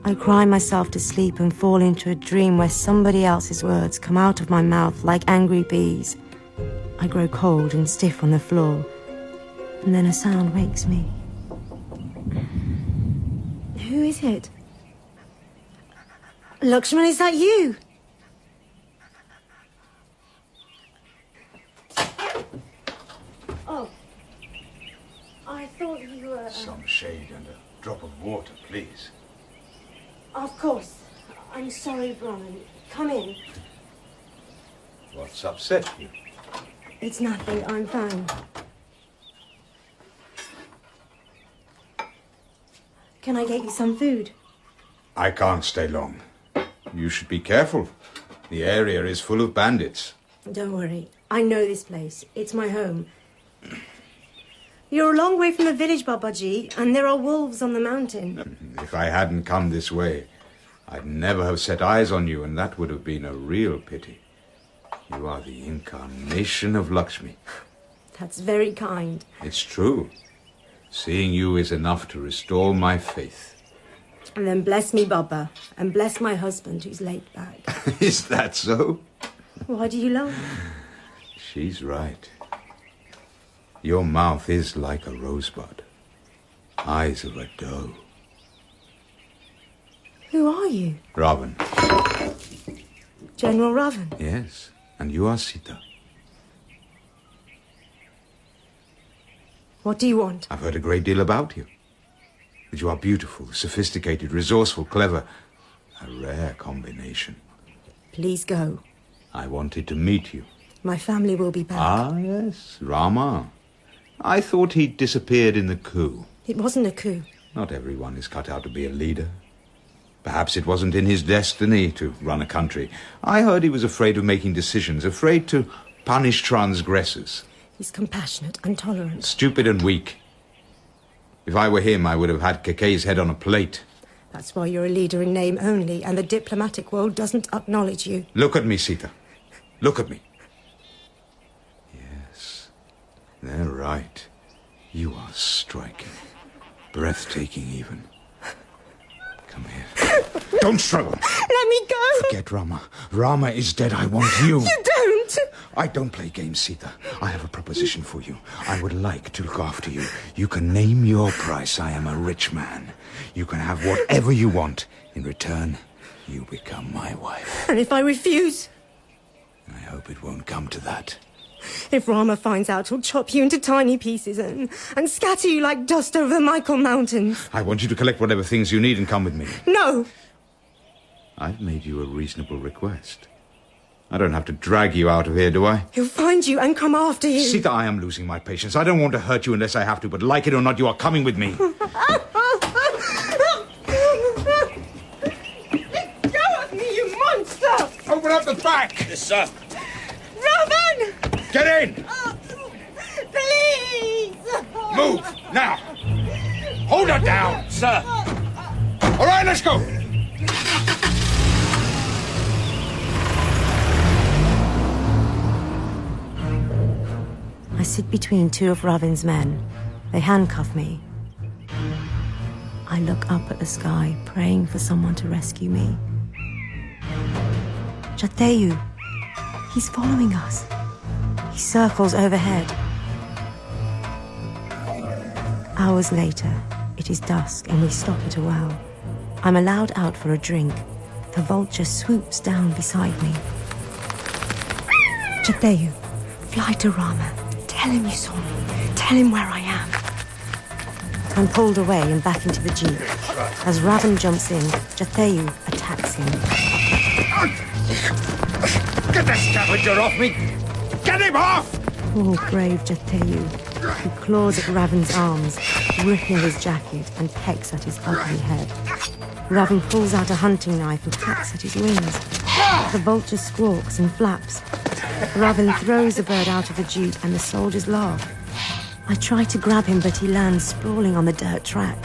I cry myself to sleep and fall into a dream where somebody else's words come out of my mouth like angry bees. I grow cold and stiff on the floor, and then a sound wakes me. Who is it? Lakshman, is that you? Oh. I thought you were... Some shade and a drop of water, please. Of course. I'm sorry, Brahman. Come in. What's upset you? It's nothing. I'm fine. Can I get you some food? I can't stay long. You should be careful. The area is full of bandits. Don't worry. I know this place. It's my home. You're a long way from the village, Babaji, and there are wolves on the mountain. If I hadn't come this way, I'd never have set eyes on you, and that would have been a real pity. You are the incarnation of Lakshmi. That's very kind. It's true. Seeing you is enough to restore my faith. And then bless me, Baba, and bless my husband who's laid back. Is that so? Why do you laugh? She's right. Your mouth is like a rosebud. Eyes of a doe. Who are you? Ravan. General Ravan? Yes, and you are Sita. What do you want? I've heard a great deal about you. That you are beautiful, sophisticated, resourceful, clever. A rare combination. Please go. I wanted to meet you. My family will be back. Ah, yes, Rama. I thought he'd disappeared in the coup. It wasn't a coup. Not everyone is cut out to be a leader. Perhaps it wasn't in his destiny to run a country. I heard he was afraid of making decisions, afraid to punish transgressors. He's compassionate and tolerant. Stupid and weak. If I were him, I would have had Keke's head on a plate. That's why you're a leader in name only, and the diplomatic world doesn't acknowledge you. Look at me, Sita. Look at me. Yes, they're right. You are striking. Breathtaking, even. Come here. Don't struggle. Let me go. Forget Rama. Rama is dead. I want you. You don't. I don't play games, Sita. I have a proposition for you. I would like to look after you. You can name your price. I am a rich man. You can have whatever you want. In return, you become my wife. And if I refuse? I hope it won't come to that. If Rama finds out, he'll chop you into tiny pieces and scatter you like dust over the Michael Mountains. I want you to collect whatever things you need and come with me. No! I've made you a reasonable request. I don't have to drag you out of here, do I? He'll find you and come after you. Sita, I am losing my patience. I don't want to hurt you unless I have to, but like it or not, you are coming with me. Let go of me, you monster! Open up the back! Yes, sir. Ravan! Get in! Please! Move, now! Hold her down! Sir. All right, let's go! I sit between two of Ravin's men. They handcuff me. I look up at the sky, praying for someone to rescue me. Jateyu! He's following us. He circles overhead. Hours later, it is dusk and we stop at a well. I'm allowed out for a drink. The vulture swoops down beside me. Jateyu, fly to Rama. Tell him you saw me. Tell him where I am. I'm pulled away and back into the jeep. As Ravan jumps in, Jateyu attacks him. Get the scavenger off me! Get him off! Poor brave Jateyu. He claws at Ravan's arms, ripping his jacket and pecks at his ugly head. Ravan pulls out a hunting knife and hacks at his wings. The vulture squawks and flaps. Ravan throws the bird out of the jeep and the soldiers laugh. I try to grab him, but he lands sprawling on the dirt track.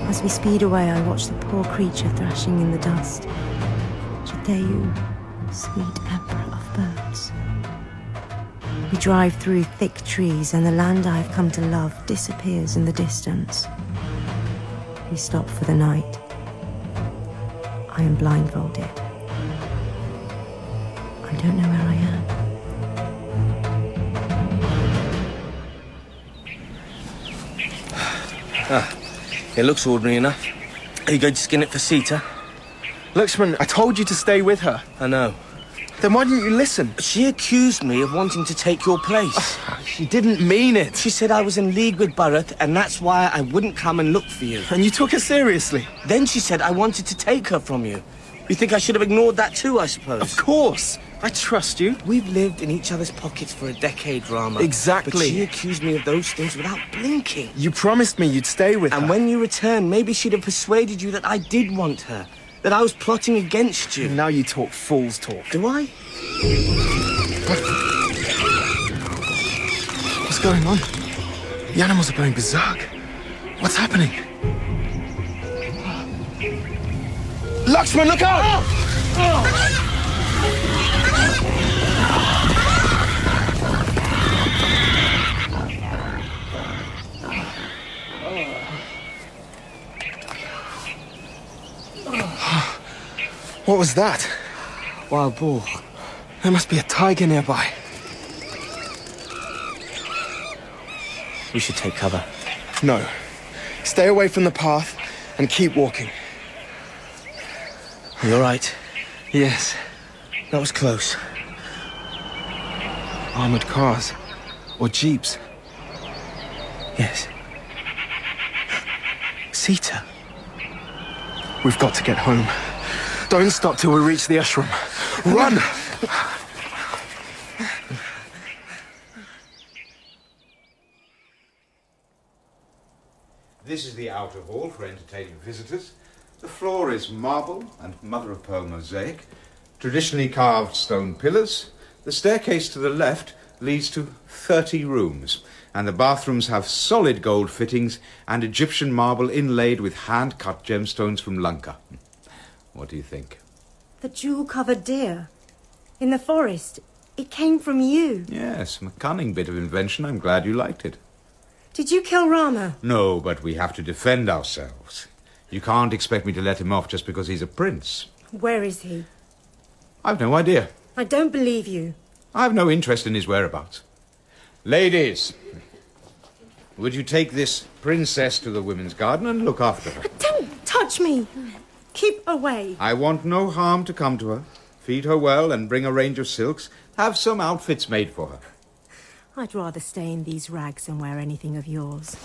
As we speed away, I watch the poor creature thrashing in the dust. Jateyu, sweet emperor of birds. We drive through thick trees and the land I have come to love disappears in the distance. We stop for the night. I am blindfolded. I don't know where I am. It looks ordinary enough. Are you going to skin it for Sita? Lakshman, I told you to stay with her. I know. Then why didn't you listen? She accused me of wanting to take your place. She didn't mean it. She said I was in league with Bharat, and that's why I wouldn't come and look for you. And you took her seriously? Then she said I wanted to take her from you. You think I should have ignored that too, I suppose? Of course. I trust you. We've lived in each other's pockets for a decade, Rama. Exactly. But she accused me of those things without blinking. You promised me you'd stay with her. And when you returned, maybe she'd have persuaded you that I did want her. That I was plotting against you. And now you talk fool's talk. Do I? What's going on? The animals are going berserk. What's happening? Lakshman, look out! What was that? Wild boar. There must be a tiger nearby. We should take cover. No. Stay away from the path and keep walking. Are you all right? Yes. That was close. Armored cars. Or jeeps. Yes. Sita. We've got to get home. Don't stop till we reach the ashram. Run! This is the outer hall for entertaining visitors. The floor is marble and mother-of-pearl mosaic, traditionally carved stone pillars. The staircase to the left leads to 30 rooms, and the bathrooms have solid gold fittings and Egyptian marble inlaid with hand-cut gemstones from Lanka. What do you think? The jewel-covered deer. In the forest. It came from you. Yes, a cunning bit of invention. I'm glad you liked it. Did you kill Rama? No, but we have to defend ourselves. You can't expect me to let him off just because he's a prince. Where is he? I've no idea. I don't believe you. I've no interest in his whereabouts. Ladies, would you take this princess to the women's garden and look after her? Don't touch me! Keep away. I want no harm to come to her. Feed her well and bring a range of silks. Have some outfits made for her. I'd rather stay in these rags than wear anything of yours.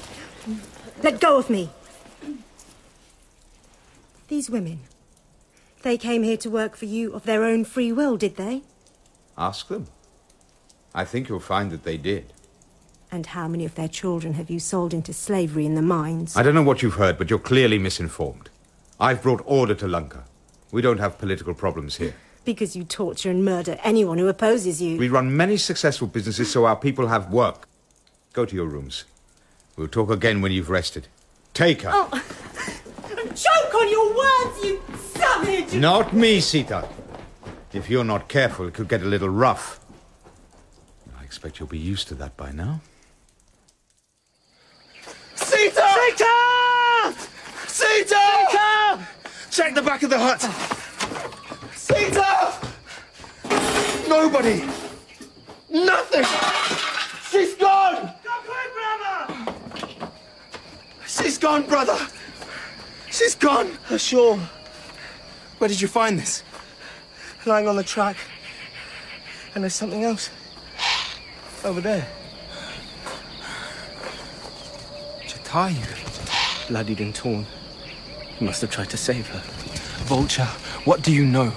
Let go of me! These women, they came here to work for you of their own free will, did they? Ask them. I think you'll find that they did. And how many of their children have you sold into slavery in the mines? I don't know what you've heard, but you're clearly misinformed. I've brought order to Lanka. We don't have political problems here. Because you torture and murder anyone who opposes you. We run many successful businesses so our people have work. Go to your rooms. We'll talk again when you've rested. Take her. Oh, choke on your words, you savage! Not me, Sita. If you're not careful, it could get a little rough. I expect you'll be used to that by now. Sita! Sita! Sita! Sita! Check the back of the hut. Sita! Nobody! Nothing! She's gone! Go quick, Rama! She's gone, brother! She's gone! Sure. Where did you find this? Lying on the track. And there's something else. Over there. Jatayu. Bloodied and torn. He must have tried to save her. Vulture, what do you know?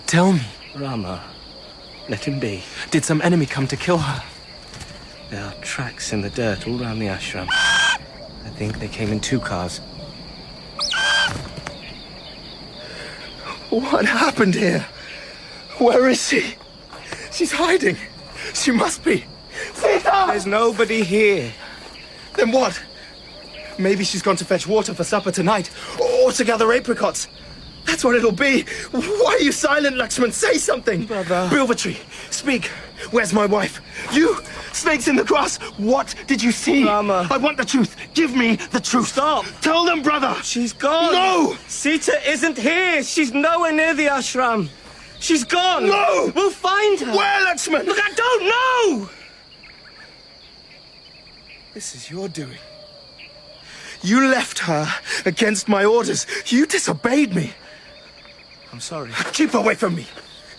Tell me. Rama, let him be. Did some enemy come to kill her? There are tracks in the dirt all around the ashram. I think they came in 2 cars. What happened here? Where is she? She's hiding. She must be. Sita! There's nobody here. Then what? Maybe she's gone to fetch water for supper tonight, or to gather apricots. That's what it'll be. Why are you silent, Lakshman? Say something. Brother. Bilvatri, speak. Where's my wife? You, snakes in the grass. What did you see? Rama. I want the truth. Give me the truth. Stop. Tell them, brother. She's gone. No! Sita isn't here. She's nowhere near the ashram. She's gone. No! We'll find her. Where, Lakshman? Look, I don't know! This is your doing. You left her against my orders. You disobeyed me. I'm sorry. Keep away from me.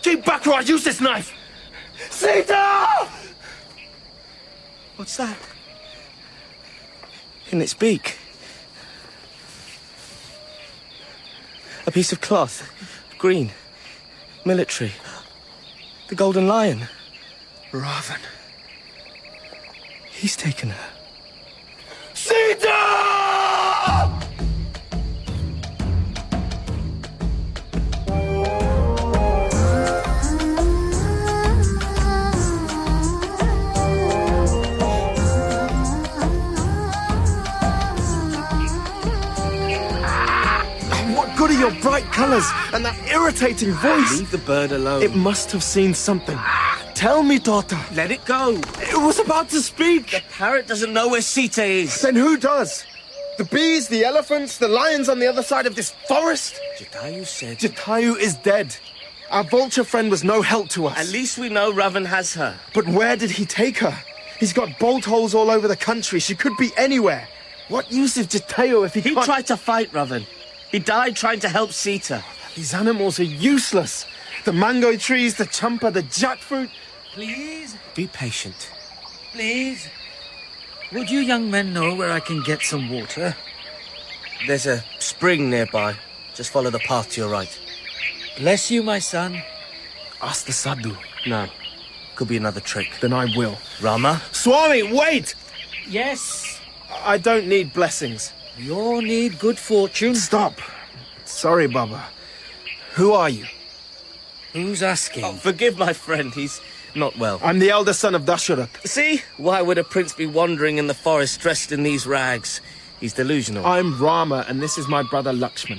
Keep back or I'll use this knife. Sita! What's that? In its beak. A piece of cloth. Green. Military. The golden lion. Ravan. He's taken her. Sita! What good are your bright colors and that irritating voice? Leave the bird alone. It must have seen something. Tell me, daughter. Let it go. It was about to speak. The parrot doesn't know where Sita is. Then who does? The bees, the elephants, the lions on the other side of this forest? Jatayu said... Jatayu is dead. Our vulture friend was no help to us. At least we know Ravan has her. But where did he take her? He's got bolt holes all over the country. She could be anywhere. What use of Jatayu if he can't... He tried to fight Ravan. He died trying to help Sita. These animals are useless. The mango trees, the champa, the jackfruit. Please? Be patient. Please? Would you young men know where I can get some water? There's a spring nearby. Just follow the path to your right. Bless you, my son. Ask the sadhu. No. Could be another trick. Then I will. Rama? Swami, wait! Yes. I don't need blessings. We all need good fortune. Stop. Sorry, Baba. Who are you? Who's asking? Oh, forgive my friend. He's not well. I'm the eldest son of Dasharath. See? Why would a prince be wandering in the forest dressed in these rags? He's delusional. I'm Rama, and this is my brother Lakshman.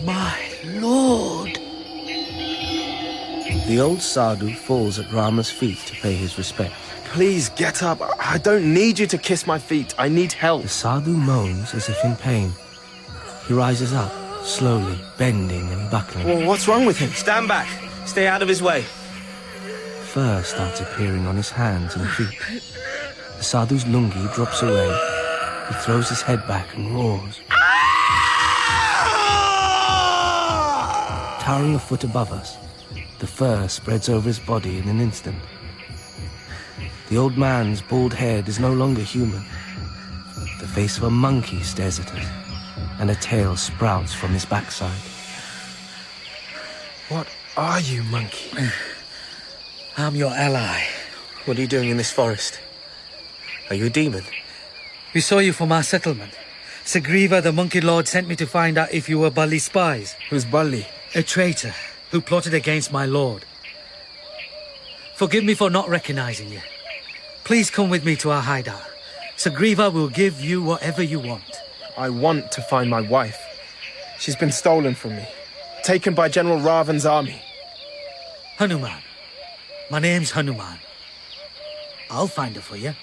My lord! The old sadhu falls at Rama's feet to pay his respect. Please get up. I don't need you to kiss my feet. I need help. The sadhu moans as if in pain. He rises up, slowly, bending and buckling. Well, what's wrong with him? Stand back. Stay out of his way. Fur starts appearing on his hands and feet. The sadhu's lungi drops away. He throws his head back and roars. Towering a foot above us, the fur spreads over his body in an instant. The old man's bald head is no longer human. The face of a monkey stares at us, and a tail sprouts from his backside. What are you, monkey? I'm your ally. What are you doing in this forest? Are you a demon? We saw you from our settlement. Sagriva, the monkey lord, sent me to find out if you were Bali's spies. Who's Bali? A traitor who plotted against my lord. Forgive me for not recognizing you. Please come with me to our hideout. Sagriva will give you whatever you want. I want to find my wife. She's been stolen from me. Taken by General Ravan's army. Hanuman. My name's Hanuman. I'll find her for you.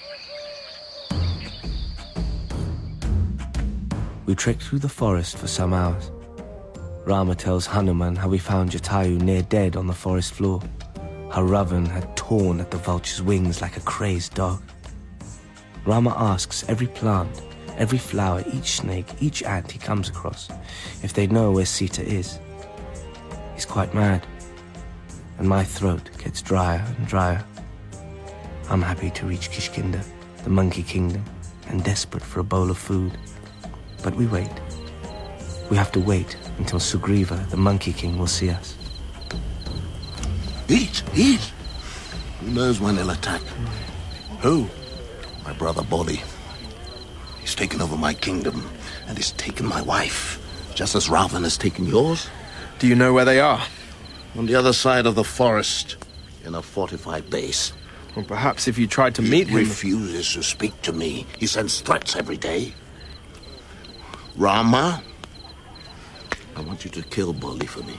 We trek through the forest for some hours. Rama tells Hanuman how we found Jatayu near dead on the forest floor, how Ravan had torn torn at the vulture's wings like a crazed dog. Rama asks every plant, every flower, each snake, each ant he comes across, if they know where Sita is. He's quite mad, and my throat gets drier and drier. I'm happy to reach Kishkinda, the monkey kingdom, and desperate for a bowl of food. But we wait. We have to wait until Sugriva, the monkey king, will see us. Eat, eat! Who knows when he'll attack? Who? My brother Bali. He's taken over my kingdom, and he's taken my wife, just as Ravan has taken yours. Do you know where they are? On the other side of the forest, in a fortified base. Well, perhaps if you tried to meet him... He refuses to speak to me. He sends threats every day. Rama, I want you to kill Bali for me.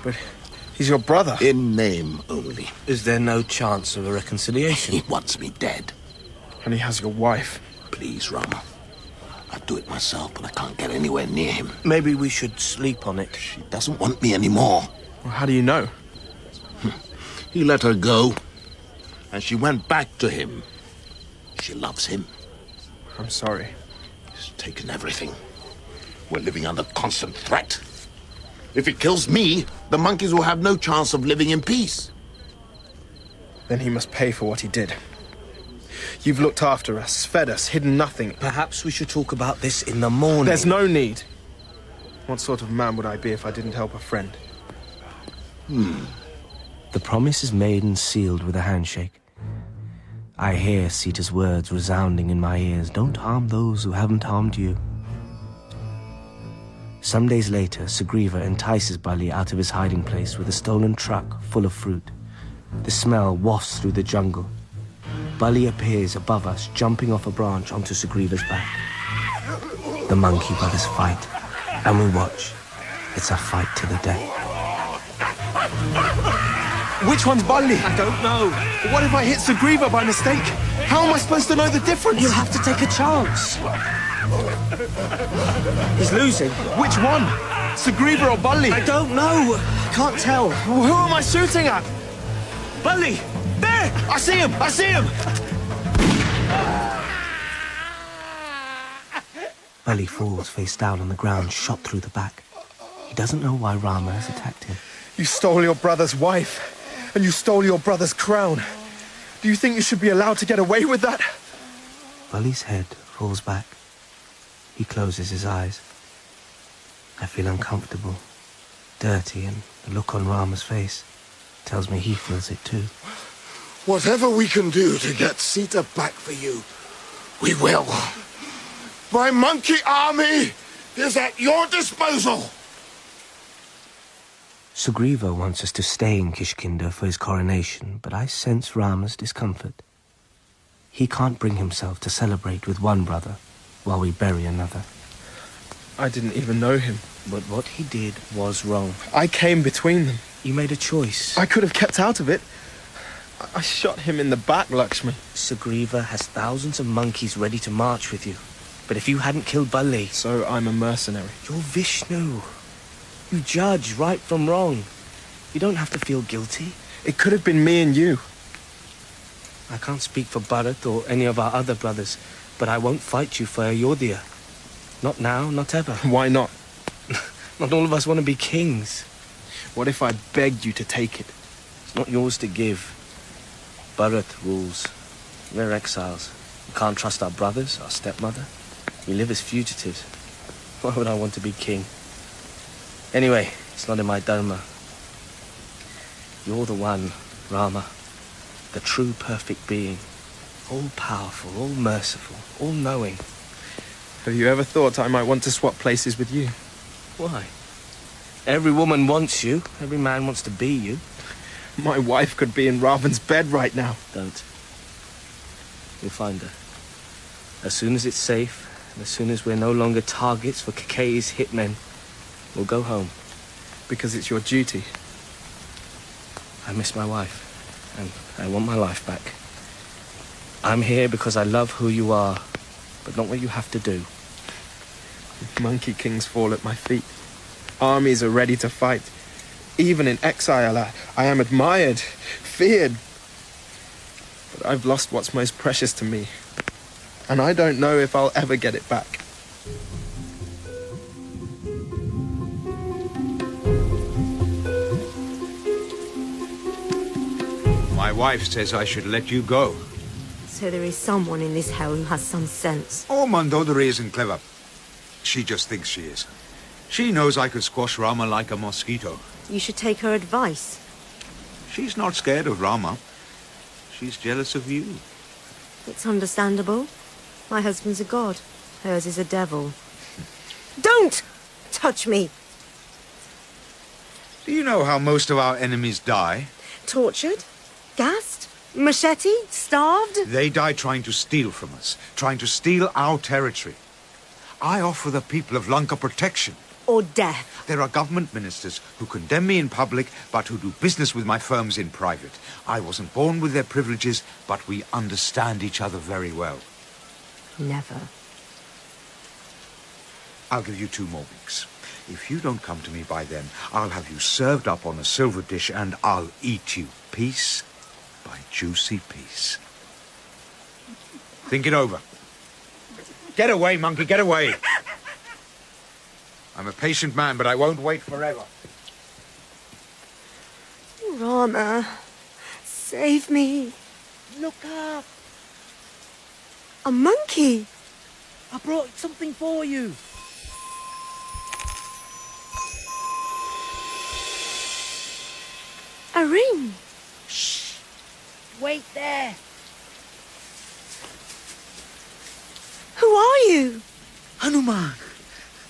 But he's your brother. In name only. Is there no chance of a reconciliation? He wants me dead. And he has your wife. Please, Rama. I'd do it myself, but I can't get anywhere near him. Maybe we should sleep on it. She doesn't want me anymore. Well, how do you know? He let her go, and she went back to him. She loves him. I'm sorry. He's taken everything. We're living under constant threat. If he kills me, the monkeys will have no chance of living in peace. Then he must pay for what he did. You've looked after us, fed us, hidden nothing. Perhaps we should talk about this in the morning. There's no need. What sort of man would I be if I didn't help a friend? The promise is made and sealed with a handshake. I hear Sita's words resounding in my ears. Don't harm those who haven't harmed you. Some days later, Sugriva entices Bali out of his hiding place with a stolen truck full of fruit. The smell wafts through the jungle. Bali appears above us, jumping off a branch onto Sugriva's back. The monkey brothers fight, and we watch. It's a fight to the death. Which one's Bali? I don't know. What if I hit Sugriva by mistake? How am I supposed to know the difference? You have to take a chance. He's losing. Which one? Sugriva or Bali? I don't know. Can't tell. Who am I shooting at? Bali! There! I see him! I see him! Bali falls face down on the ground, shot through the back. He doesn't know why Rama has attacked him. You stole your brother's wife, and you stole your brother's crown. Do you think you should be allowed to get away with that? Bali's head falls back. He closes his eyes. I feel uncomfortable, dirty, and the look on Rama's face tells me he feels it too. Whatever we can do to get Sita back for you, we will. My monkey army is at your disposal. Sugriva wants us to stay in Kishkinda for his coronation, but I sense Rama's discomfort. He can't bring himself to celebrate with one brother while we bury another. I didn't even know him. But what he did was wrong. I came between them. You made a choice. I could have kept out of it. I shot him in the back, Lakshmi. Sugriva has thousands of monkeys ready to march with you. But if you hadn't killed Bali... So I'm a mercenary. You're Vishnu. You judge right from wrong. You don't have to feel guilty. It could have been me and you. I can't speak for Bharat or any of our other brothers, but I won't fight you for Ayodhya. Not now, not ever. Why not? Not all of us want to be kings. What if I begged you to take it? It's not yours to give. Bharat rules. We're exiles. We can't trust our brothers, our stepmother. We live as fugitives. Why would I want to be king? Anyway, it's not in my dharma. You're the one, Rama. The true perfect being. All-powerful, all-merciful, all-knowing. Have you ever thought I might want to swap places with you? Why? Every woman wants you. Every man wants to be you. My wife could be in Ravan's bed right now. Don't. You'll find her. As soon as it's safe, and as soon as we're no longer targets for Kakei's hitmen, we'll go home. Because it's your duty. I miss my wife, and I want my life back. I'm here because I love who you are, but not what you have to do. Monkey kings fall at my feet. Armies are ready to fight. Even in exile, I am admired, feared, But I've lost what's most precious to me. And I don't know if I'll ever get it back. My wife says I should let you go. So there is someone in this hell who has some sense. Oh, Mandodari isn't clever. She just thinks she is. She knows I could squash Rama like a mosquito. You should take her advice. She's not scared of Rama. She's jealous of you. It's understandable. My husband's a god. Hers is a devil. Don't touch me! Do you know how most of our enemies die? Tortured? Gassed? Machete? Starved? They die trying to steal from us, trying to steal our territory. I offer the people of Lanka protection. Or death. There are government ministers who condemn me in public, but who do business with my firms in private. I wasn't born with their privileges, but we understand each other very well. Never. I'll give you 2 more weeks. If you don't come to me by then, I'll have you served up on a silver dish and I'll eat you piece by juicy piece. Think it over. Get away, monkey, get away. I'm a patient man, but I won't wait forever. Rama, save me. Look up. A monkey? I brought something for you. A ring. Shh. Wait there. Who are you? Hanuman.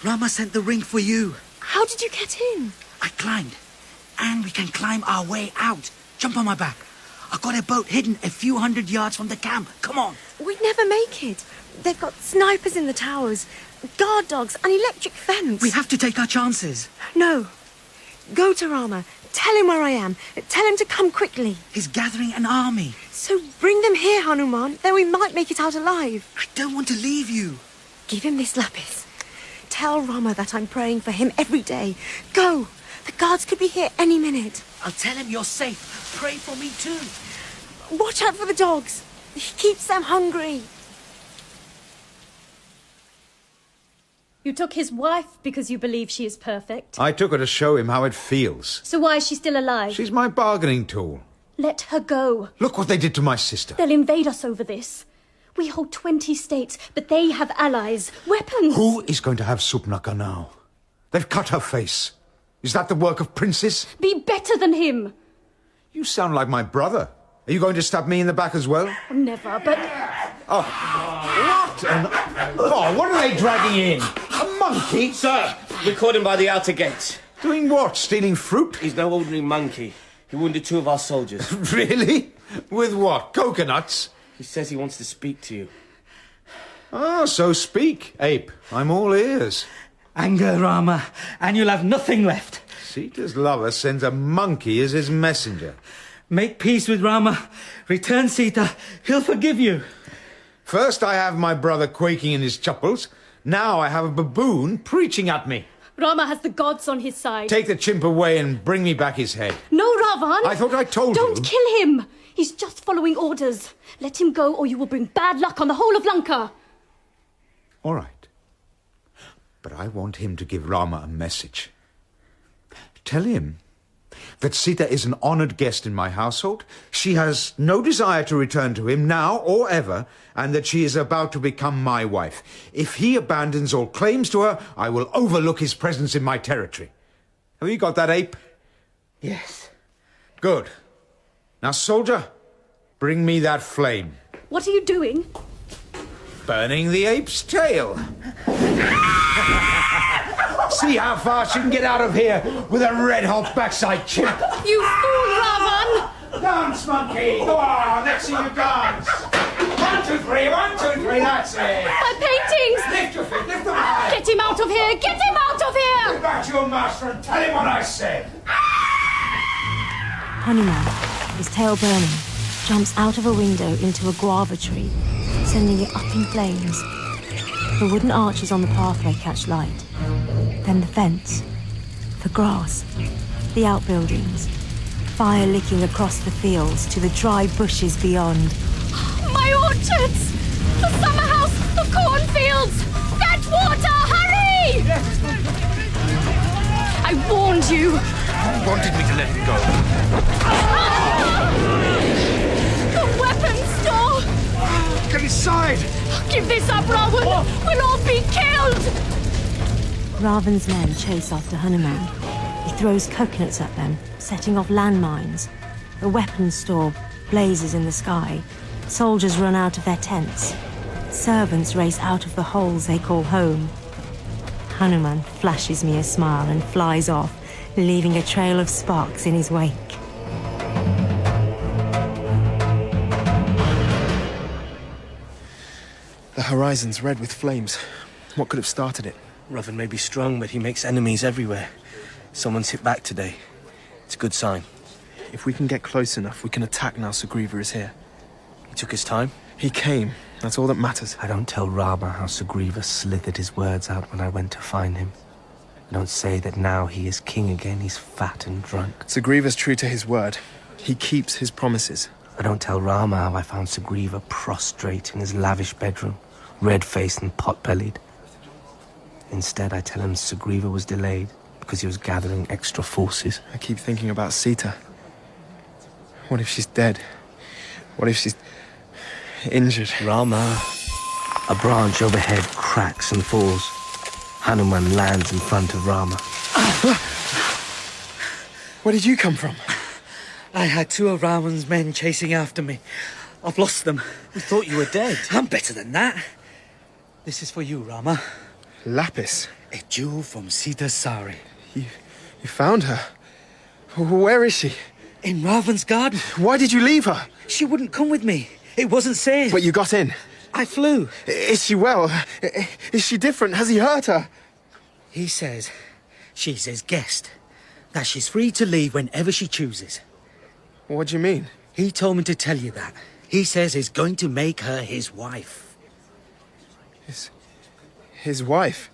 Rama sent the ring for you. How did you get in? I climbed. And we can climb our way out. Jump on my back. I got a boat hidden a few hundred yards from the camp. Come on. We'd never make it. They've got snipers in the towers, guard dogs, an electric fence. We have to take our chances. No. Go to Rama. Tell him where I am. Tell him to come quickly. He's gathering an army. So bring them here, Hanuman. Then we might make it out alive. I don't want to leave you. Give him this lapis. Tell Rama that I'm praying for him every day. Go. The guards could be here any minute. I'll tell him you're safe. Pray for me too. Watch out for the dogs. He keeps them hungry. You took his wife because you believe she is perfect. I took her to show him how it feels. So why is she still alive? She's my bargaining tool. Let her go. Look what they did to my sister. They'll invade us over this. We hold 20 states, but they have allies, weapons. Who is going to have Supnaka now? They've cut her face. Is that the work of princes? Be better than him. You sound like my brother. Are you going to stab me in the back as well? Never, but... Oh, what are they dragging in? A monkey? Sir, we caught him by the outer gates. Doing what? Stealing fruit? He's no ordinary monkey. He wounded 2 of our soldiers. Really? With what? Coconuts? He says he wants to speak to you. Ah, so speak, ape. I'm all ears. Anger, Rama, and you'll have nothing left. Sita's lover sends a monkey as his messenger. Make peace with Rama. Return Sita. He'll forgive you. First I have my brother quaking in his chuppels. Now I have a baboon preaching at me. Rama has the gods on his side. Take the chimp away and bring me back his head. No, Ravan. I thought I told you. Don't kill him. He's just following orders. Let him go or you will bring bad luck on the whole of Lanka. All right. But I want him to give Rama a message. Tell him that Sita is an honored guest in my household. She has no desire to return to him now or ever, and that she is about to become my wife. If he abandons all claims to her, I will overlook his presence in my territory. Have you got that, ape? Yes. Good. Now, soldier, bring me that flame. What are you doing? Burning the ape's tail. See how far she can get out of here with a red-hot backside chimp. You fool, Ravan! Dance, monkey! Go on, let's see you dance. 1, 2, 3, 1, 2, 3, that's it. My paintings! Lift your feet, lift them high. Get him out of here! Get him out of here! Get back to your master and tell him what I said. Hanuman, his tail burning, jumps out of a window into a guava tree, sending it up in flames. The wooden arches on the pathway catch light. Then the fence, the grass, the outbuildings, fire licking across the fields to the dry bushes beyond. orchards! The summer house! The cornfields! Fetch water! Hurry! I warned you! You wanted me to let him go. The weapons store! Get inside! Give this up, Ravan! We'll all be killed! Ravan's men chase after Hanuman. He throws coconuts at them, setting off landmines. The weapons store blazes in the sky. Soldiers run out of their tents. Servants race out of the holes they call home. Hanuman flashes me a smile and flies off, leaving a trail of sparks in his wake. The horizon's red with flames. What could have started it? Ravan may be strong, but he makes enemies everywhere. Someone's hit back today. It's a good sign. If we can get close enough, we can attack now Sugriva is here. He took his time. He came. That's all that matters. I don't tell Rama how Sugriva slithered his words out when I went to find him. I don't say that now he is king again, he's fat and drunk. Sugriva's true to his word. He keeps his promises. I don't tell Rama how I found Sugriva prostrate in his lavish bedroom, red-faced and pot-bellied. Instead, I tell him Sugriva was delayed because he was gathering extra forces. I keep thinking about Sita. What if she's dead? What if she's injured? Rama. A branch overhead cracks and falls. Hanuman lands in front of Rama. Where did you come from? I had two of Ravan's men chasing after me. I've lost them. We thought you were dead. I'm better than that. This is for you, Rama. Lapis. A jewel from Sita's sari. You found her? Where is she? In Ravan's garden. Why did you leave her? She wouldn't come with me. It wasn't safe. But you got in? I flew. Is she well? Is she different? Has he hurt her? He says she's his guest. That she's free to leave whenever she chooses. What do you mean? He told me to tell you that. He says he's going to make her his wife. His wife?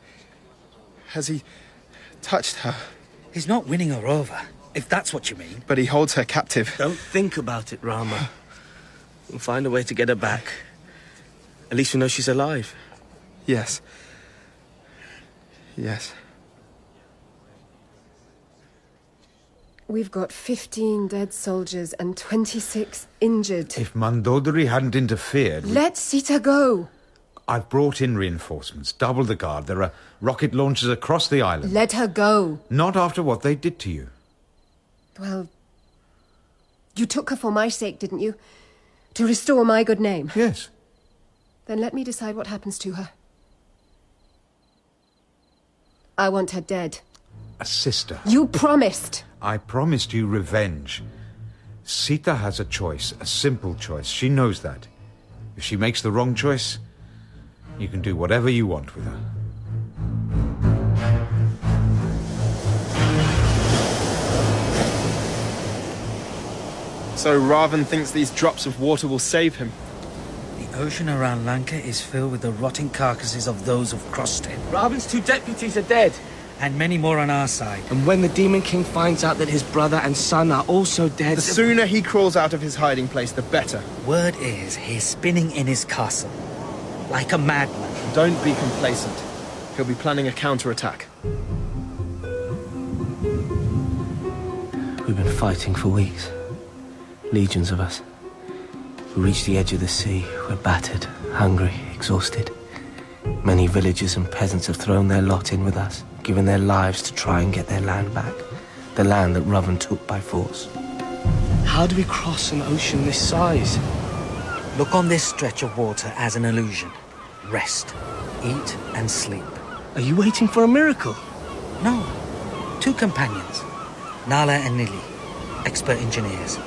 Has he touched her? He's not winning her over, if that's what you mean. But he holds her captive. Don't think about it, Rama. We'll find a way to get her back. At least we know she's alive. Yes. Yes. We've got 15 dead soldiers and 26 injured. If Mandodari hadn't interfered... Let Sita go! I've brought in reinforcements, double the guard. There are rocket launchers across the island. Let her go! Not after what they did to you. Well, you took her for my sake, didn't you? To restore my good name? Yes. Then let me decide what happens to her. I want her dead. A sister. You promised! I promised you revenge. Sita has a choice, a simple choice. She knows that. If she makes the wrong choice, you can do whatever you want with her. So Ravan thinks these drops of water will save him. The ocean around Lanka is filled with the rotting carcasses of those who've crossed it. Ravan's two deputies are dead. And many more on our side. And when the Demon King finds out that his brother and son are also dead... The sooner he crawls out of his hiding place, the better. Word is, he's spinning in his castle. Like a madman. Don't be complacent. He'll be planning a counterattack. We've been fighting for weeks. Legions of us. We reached the edge of the sea. We're battered, hungry, exhausted. Many villagers and peasants have thrown their lot in with us, given their lives to try and get their land back. The land that Ravan took by force. How do we cross an ocean this size? Look on this stretch of water as an illusion. Rest, eat and sleep. Are you waiting for a miracle? No. Two companions, Nala and Nili, expert engineers.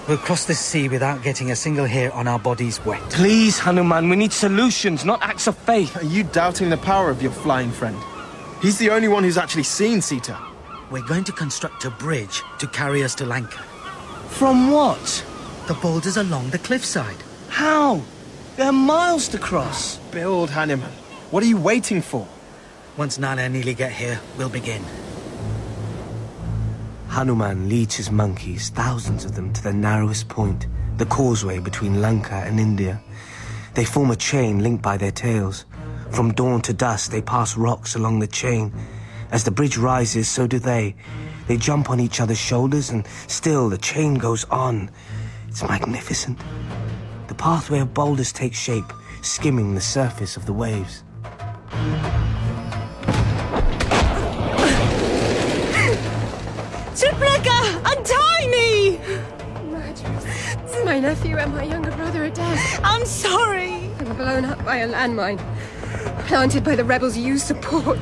We'll cross this sea without getting a single hair on our bodies wet. Please, Hanuman, we need solutions, not acts of faith. Are you doubting the power of your flying friend? He's the only one who's actually seen Sita. We're going to construct a bridge to carry us to Lanka. From what? The boulders along the cliffside. How? There are miles to cross. Build, Hanuman. What are you waiting for? Once Nala and Nili get here, we'll begin. Hanuman leads his monkeys, thousands of them, to the narrowest point, the causeway between Lanka and India. They form a chain linked by their tails. From dawn to dusk, they pass rocks along the chain. As the bridge rises, so do they. They jump on each other's shoulders, and still the chain goes on. It's magnificent. The pathway of boulders takes shape, skimming the surface of the waves. Triplica, untie me! My nephew and my younger brother are dead. I'm sorry. They were blown up by a landmine, planted by the rebels you support.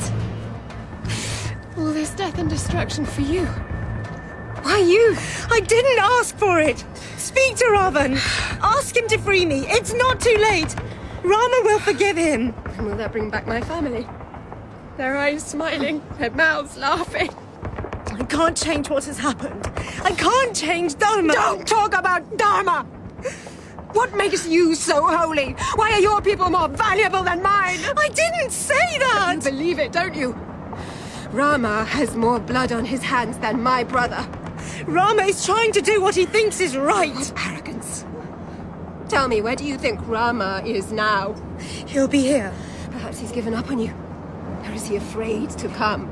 All this death and destruction for you. Why you? I didn't ask for it. Speak to Ravan. Ask him to free me. It's not too late. Rama will forgive him. And will that bring back my family? Their eyes smiling, their mouths laughing. I can't change what has happened. I can't change Dharma. Don't talk about Dharma! What makes you so holy? Why are your people more valuable than mine? I didn't say that! But you believe it, don't you? Rama has more blood on his hands than my brother. Rama is trying to do what he thinks is right. What arrogance. Tell me, where do you think Rama is now? He'll be here. Perhaps he's given up on you. Or is he afraid to come?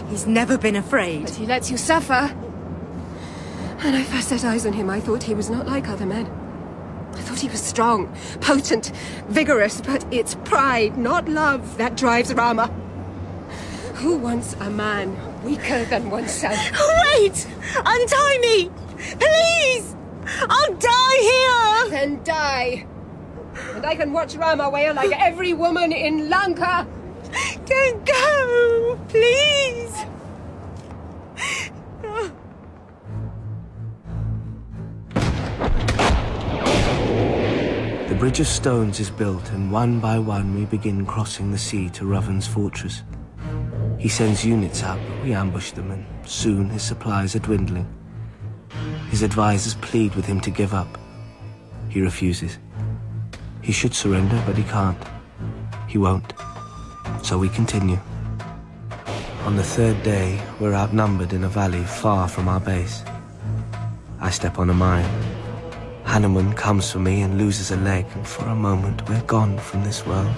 He's never been afraid. But he lets you suffer. When I first set eyes on him, I thought he was not like other men. I thought he was strong, potent, vigorous, but it's pride, not love, that drives Rama. Who wants a man weaker than oneself? Wait! Untie me! Please! I'll die here! Then die. And I can watch Rama wail like every woman in Lanka. Don't go! Please! The bridge of stones is built, and one by one we begin crossing the sea to Ravan's fortress. He sends units out, but we ambush them, and soon his supplies are dwindling. His advisors plead with him to give up. He refuses. He should surrender, but he can't. He won't. So we continue. On the third day, we're outnumbered in a valley far from our base. I step on a mine. Hanuman comes for me and loses a leg, and for a moment we're gone from this world.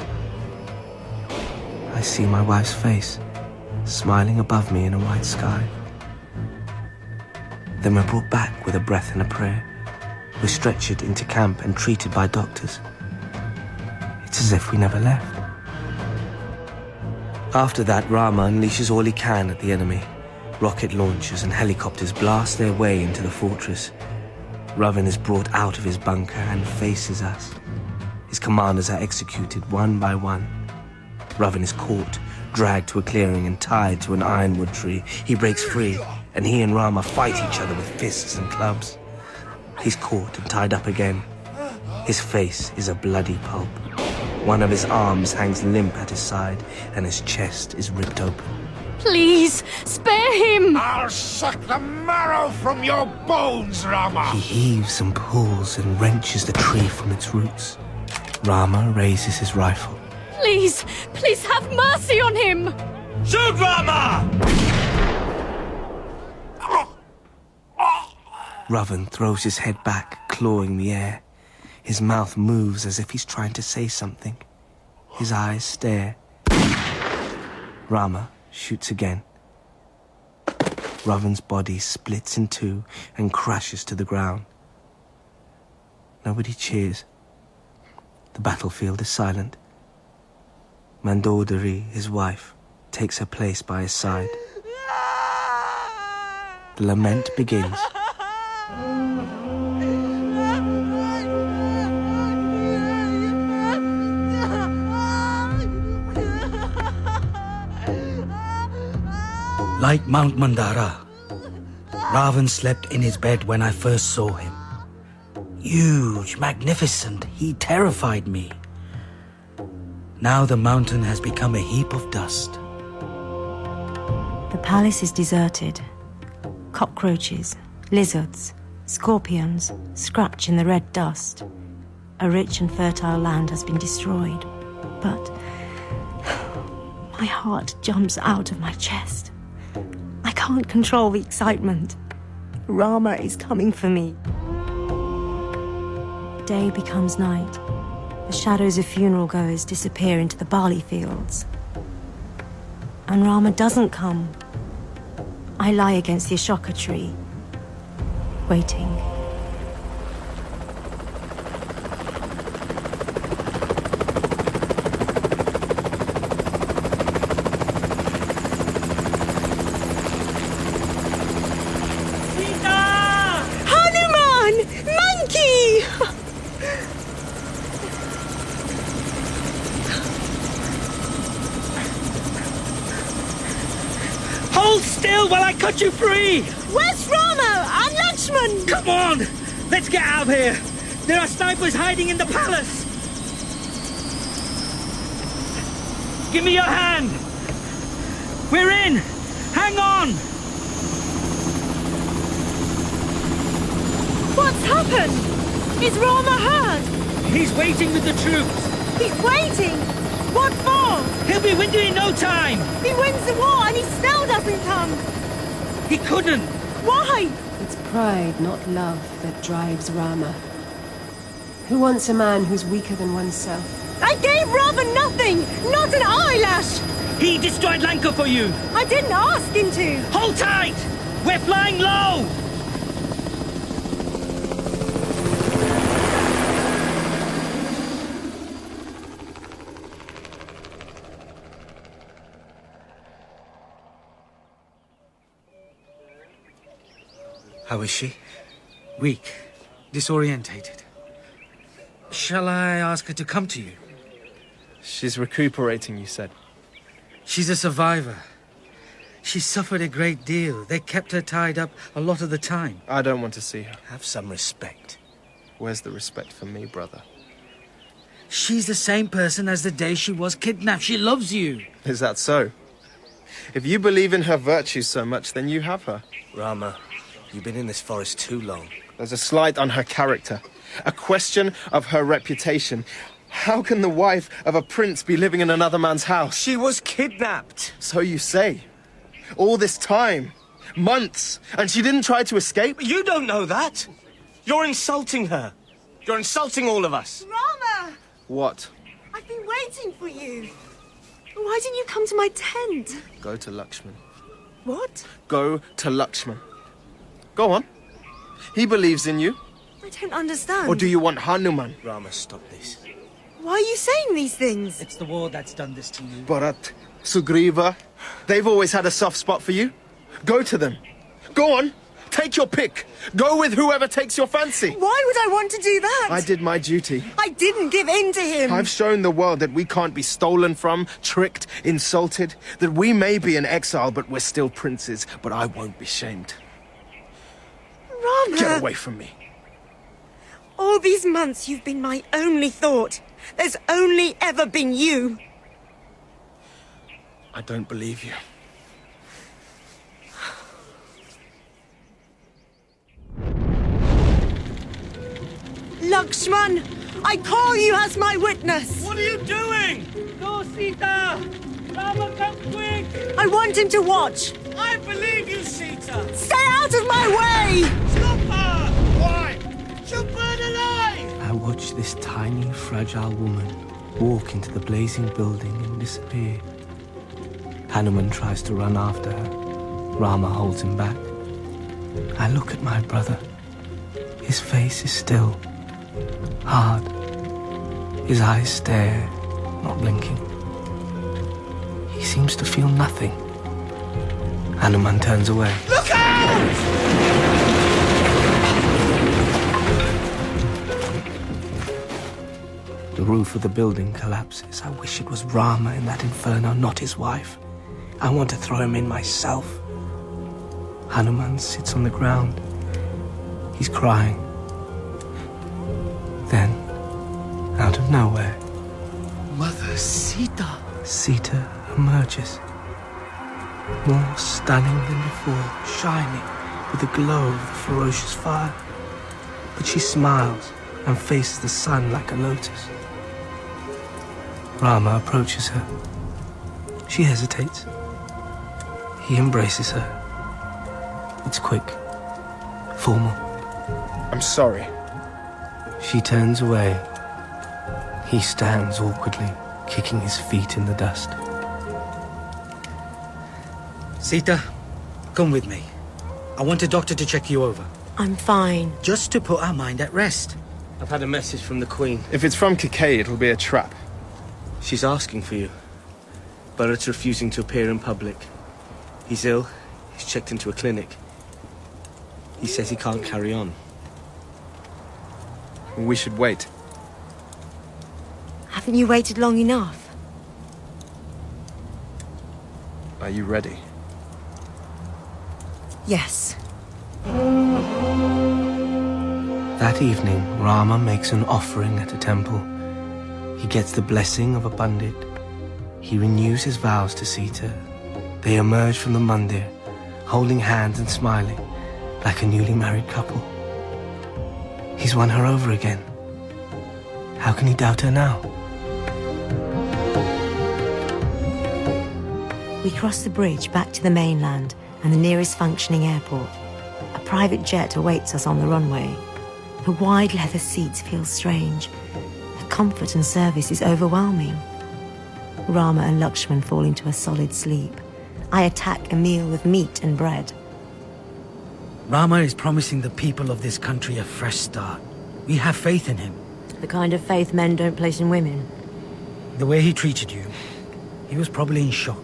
I see my wife's face, smiling above me in a white sky. Then we're brought back with a breath and a prayer. We're stretchered into camp and treated by doctors. It's as if we never left. After that, Rama unleashes all he can at the enemy. Rocket launchers and helicopters blast their way into the fortress. Ravan is brought out of his bunker and faces us. His commanders are executed one by one. Ravan is caught, dragged to a clearing and tied to an ironwood tree. He breaks free, and he and Rama fight each other with fists and clubs. He's caught and tied up again. His face is a bloody pulp. One of his arms hangs limp at his side, and his chest is ripped open. Please, spare him! I'll suck the marrow from your bones, Rama! He heaves and pulls and wrenches the tree from its roots. Rama raises his rifle. Please, please have mercy on him! Shoot, Rama! Ravan throws his head back, clawing the air. His mouth moves as if he's trying to say something. His eyes stare. Rama shoots again. Ravan's body splits in two and crashes to the ground. Nobody cheers. The battlefield is silent. Mandodari, his wife, takes her place by his side. The lament begins. Like Mount Mandara, Ravan slept in his bed when I first saw him. Huge, magnificent, he terrified me. Now the mountain has become a heap of dust. The palace is deserted. Cockroaches, lizards, scorpions scratch in the red dust. A rich and fertile land has been destroyed, but my heart jumps out of my chest. I can't control the excitement. Rama is coming for me. Day becomes night. The The shadows of funeral goers disappear into the barley fields. And Rama doesn't come. I lie against the ashoka tree, waiting. Hold still while I cut you free! Where's Rama and Lakshman? Come on! Let's get out of here! There are snipers hiding in the palace! Give me your hand! We're in! Hang on! What's happened? Is Rama hurt? He's waiting with the troops! He's waiting? What for? He'll be with you in no time! He wins the war and he still doesn't come! He couldn't! Why? It's pride, not love, that drives Rama. Who wants a man who's weaker than oneself? I gave Rama nothing! Not an eyelash! He destroyed Lanka for you! I didn't ask him to! Hold tight! We're flying low! How is she? Weak, disorientated. Shall I ask her to come to you? She's recuperating, you said. She's a survivor. She suffered a great deal. They kept her tied up a lot of the time. I don't want to see her. Have some respect. Where's the respect for me, brother? She's the same person as the day she was kidnapped. She loves you. Is that so? If you believe in her virtues so much, then you have her. Rama, you've been in this forest too long. There's a slight on her character. A question of her reputation. How can the wife of a prince be living in another man's house? She was kidnapped. So you say. All this time. Months. And she didn't try to escape? You don't know that. You're insulting her. You're insulting all of us. Rama! What? I've been waiting for you. Why didn't you come to my tent? Go to Lakshman. What? Go to Lakshman. Go on. He believes in you. I don't understand. Or do you want Hanuman? Rama, stop this. Why are you saying these things? It's the war that's done this to you. Bharat, Sugriva, they've always had a soft spot for you. Go to them. Go on. Take your pick. Go with whoever takes your fancy. Why would I want to do that? I did my duty. I didn't give in to him. I've shown the world that we can't be stolen from, tricked, insulted. That we may be in exile, but we're still princes. But I won't be shamed. Rama! Get away from me. All these months you've been my only thought. There's only ever been you. I don't believe you. Lakshman, I call you as my witness. What are you doing? Go, Sita! Rama, come quick! I want him to watch. I believe you, Sita! Stay out of my way! Stop her! Why? She'll burn alive! I watch this tiny, fragile woman walk into the blazing building and disappear. Hanuman tries to run after her. Rama holds him back. I look at my brother. His face is still, hard. His eyes stare, not blinking. He seems to feel nothing. Hanuman turns away. Look out! The roof of the building collapses. I wish it was Rama in that inferno, not his wife. I want to throw him in myself. Hanuman sits on the ground. He's crying. Then, out of nowhere, Mother Sita. Sita emerges. More stunning than before, shining with the glow of the ferocious fire. But she smiles and faces the sun like a lotus. Rama approaches her. She hesitates. He embraces her. It's quick, formal. I'm sorry. She turns away. He stands awkwardly, kicking his feet in the dust. Sita, come with me. I want a doctor to check you over. I'm fine. Just to put our mind at rest. I've had a message from the Queen. If it's from Kikei, it'll be a trap. She's asking for you. Bharat's refusing to appear in public. He's ill. He's checked into a clinic. He says he can't carry on. We should wait. Haven't you waited long enough? Are you ready? Yes. That evening, Rama makes an offering at a temple. He gets the blessing of a pandit. He renews his vows to Sita. They emerge from the mandir, holding hands and smiling, like a newly married couple. He's won her over again. How can he doubt her now? We cross the bridge back to the mainland and the nearest functioning airport. A private jet awaits us on the runway. The wide leather seats feel strange. The comfort and service is overwhelming. Rama and Lakshman fall into a solid sleep. I attack a meal with meat and bread. Rama is promising the people of this country a fresh start. We have faith in him. The kind of faith men don't place in women. The way he treated you, he was probably in shock.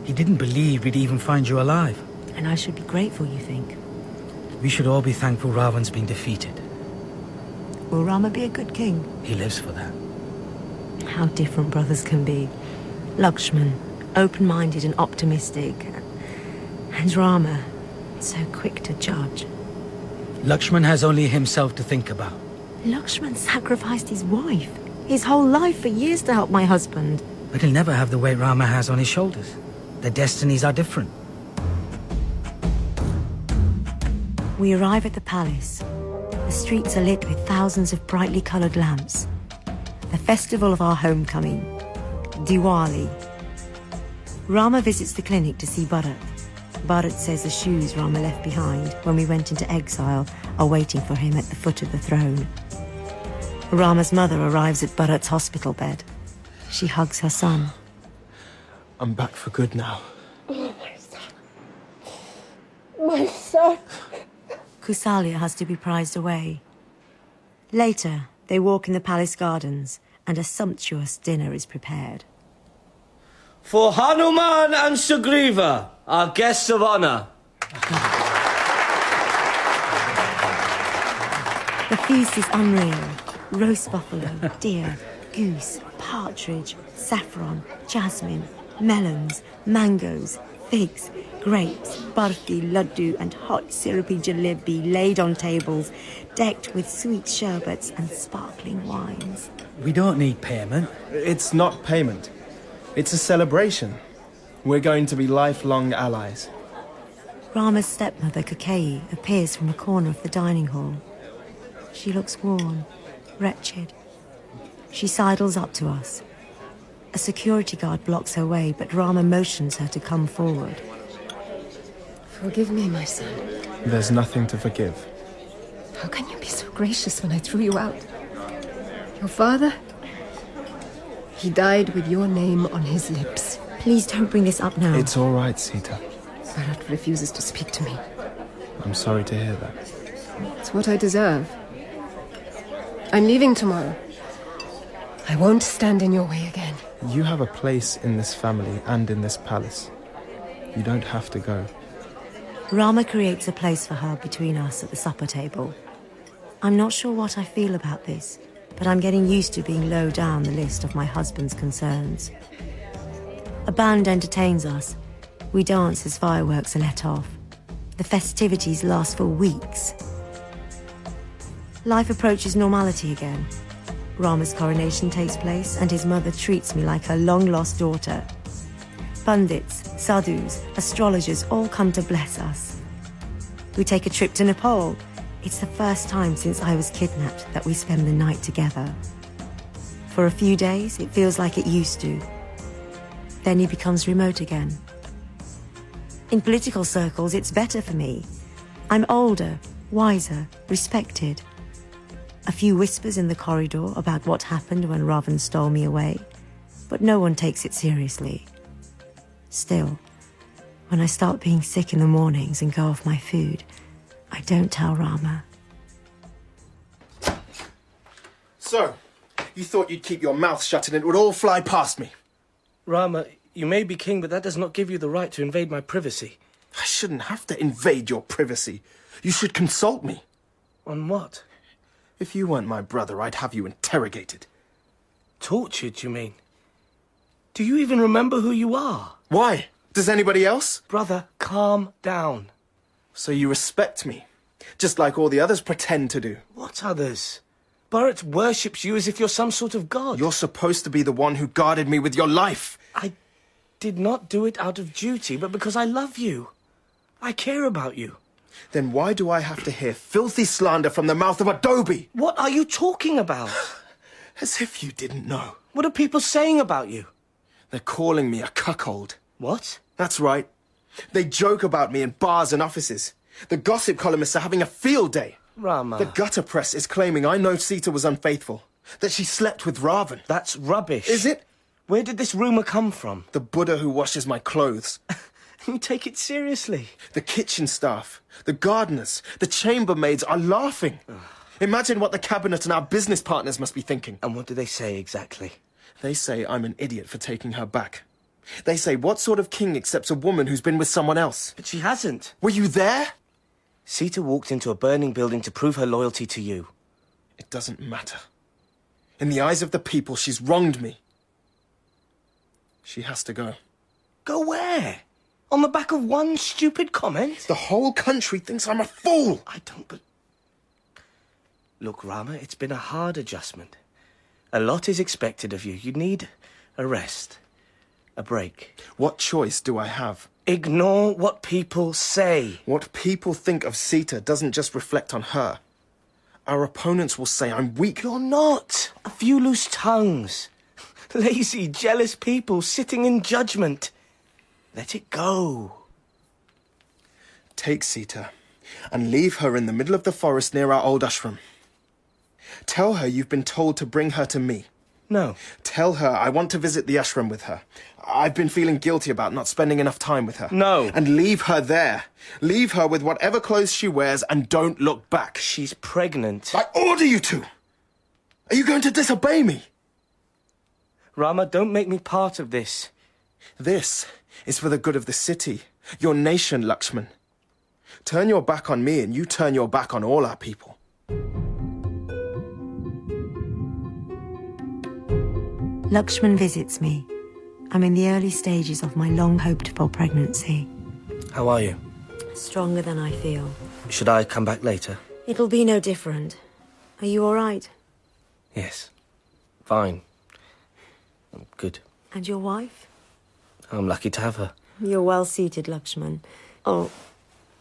He didn't believe we'd even find you alive. And I should be grateful, you think? We should all be thankful Ravan's been defeated. Will Rama be a good king? He lives for that. How different brothers can be. Lakshman, open-minded and optimistic. And Rama, so quick to judge. Lakshman has only himself to think about. Lakshman sacrificed his wife, his whole life for years to help my husband. But he'll never have the weight Rama has on his shoulders. Their destinies are different. We arrive at the palace. The streets are lit with thousands of brightly coloured lamps. The festival of our homecoming, Diwali. Rama visits the clinic to see Bharat. Bharat says the shoes Rama left behind when we went into exile are waiting for him at the foot of the throne. Rama's mother arrives at Bharat's hospital bed. She hugs her son. I'm back for good now. Oh, my son. My son. Kusalia has to be prized away. Later, they walk in the palace gardens, and a sumptuous dinner is prepared. For Hanuman and Sugriva, our guests of honor. The feast is unreal. Roast buffalo, deer, goose, partridge, saffron, jasmine, melons, mangoes, figs, grapes, barfi, laddu, and hot syrupy jalebi laid on tables, decked with sweet sherbets and sparkling wines. We don't need payment. It's not payment. It's a celebration. We're going to be lifelong allies. Rama's stepmother, Kikei, appears from a corner of the dining hall. She looks worn, wretched. She sidles up to us. A security guard blocks her way, but Rama motions her to come forward. Forgive me, my son. There's nothing to forgive. How can you be so gracious when I threw you out? Your father? He died with your name on his lips. Please don't bring this up now. It's all right, Sita. Bharat refuses to speak to me. I'm sorry to hear that. It's what I deserve. I'm leaving tomorrow. I won't stand in your way again. You have a place in this family and in this palace. You don't have to go. Rama creates a place for her between us at the supper table. I'm not sure what I feel about this, but I'm getting used to being low down the list of my husband's concerns. A band entertains us. We dance as fireworks are let off. The festivities last for weeks. Life approaches normality again. Rama's coronation takes place, and his mother treats me like her long-lost daughter. Pundits, sadhus, astrologers all come to bless us. We take a trip to Nepal. It's the first time since I was kidnapped that we spend the night together. For a few days, it feels like it used to. Then he becomes remote again. In political circles, it's better for me. I'm older, wiser, respected. A few whispers in the corridor about what happened when Ravan stole me away, but no one takes it seriously. Still, when I start being sick in the mornings and go off my food, I don't tell Rama. So, you thought you'd keep your mouth shut and it would all fly past me? Rama, you may be king, but that does not give you the right to invade my privacy. I shouldn't have to invade your privacy. You should consult me. On what? If you weren't my brother, I'd have you interrogated. Tortured, you mean? Do you even remember who you are? Why? Does anybody else? Brother, calm down. So you respect me, just like all the others pretend to do. What others? Bharat worships you as if you're some sort of god. You're supposed to be the one who guarded me with your life. I did not do it out of duty, but because I love you. I care about you. Then why do I have to hear filthy slander from the mouth of a Dobie? What are you talking about? As if you didn't know. What are people saying about you? They're calling me a cuckold. What? That's right. They joke about me in bars and offices. The gossip columnists are having a field day. Rama. The gutter press is claiming I know Sita was unfaithful, that she slept with Ravan. That's rubbish. Is it? Where did this rumour come from? The Buddha who washes my clothes. You take it seriously. The kitchen staff, the gardeners, the chambermaids are laughing. Imagine what the cabinet and our business partners must be thinking. And what do they say exactly? They say I'm an idiot for taking her back. They say, what sort of king accepts a woman who's been with someone else? But she hasn't. Were you there? Sita walked into a burning building to prove her loyalty to you. It doesn't matter. In the eyes of the people, she's wronged me. She has to go. Go where? On the back of one stupid comment? The whole country thinks I'm a fool. I don't but... Look, Rama, it's been a hard adjustment. A lot is expected of you. You need a rest. A break. What choice do I have? Ignore what people say. What people think of Sita doesn't just reflect on her. Our opponents will say I'm weak. You're not. A few loose tongues. Lazy, jealous people sitting in judgment. Let it go. Take Sita and leave her in the middle of the forest near our old ashram. Tell her you've been told to bring her to me. No. Tell her I want to visit the ashram with her. I've been feeling guilty about not spending enough time with her. No. And leave her there. Leave her with whatever clothes she wears and don't look back. She's pregnant. I order you to. Are you going to disobey me? Rama, don't make me part of this. This is for the good of the city, your nation, Lakshman. Turn your back on me and you turn your back on all our people. Lakshman visits me. I'm in the early stages of my long-hoped-for pregnancy. How are you? Stronger than I feel. Should I come back later? It'll be no different. Are you all right? Yes. Fine. I'm good. And your wife? I'm lucky to have her. You're well seated, Lakshman. Oh,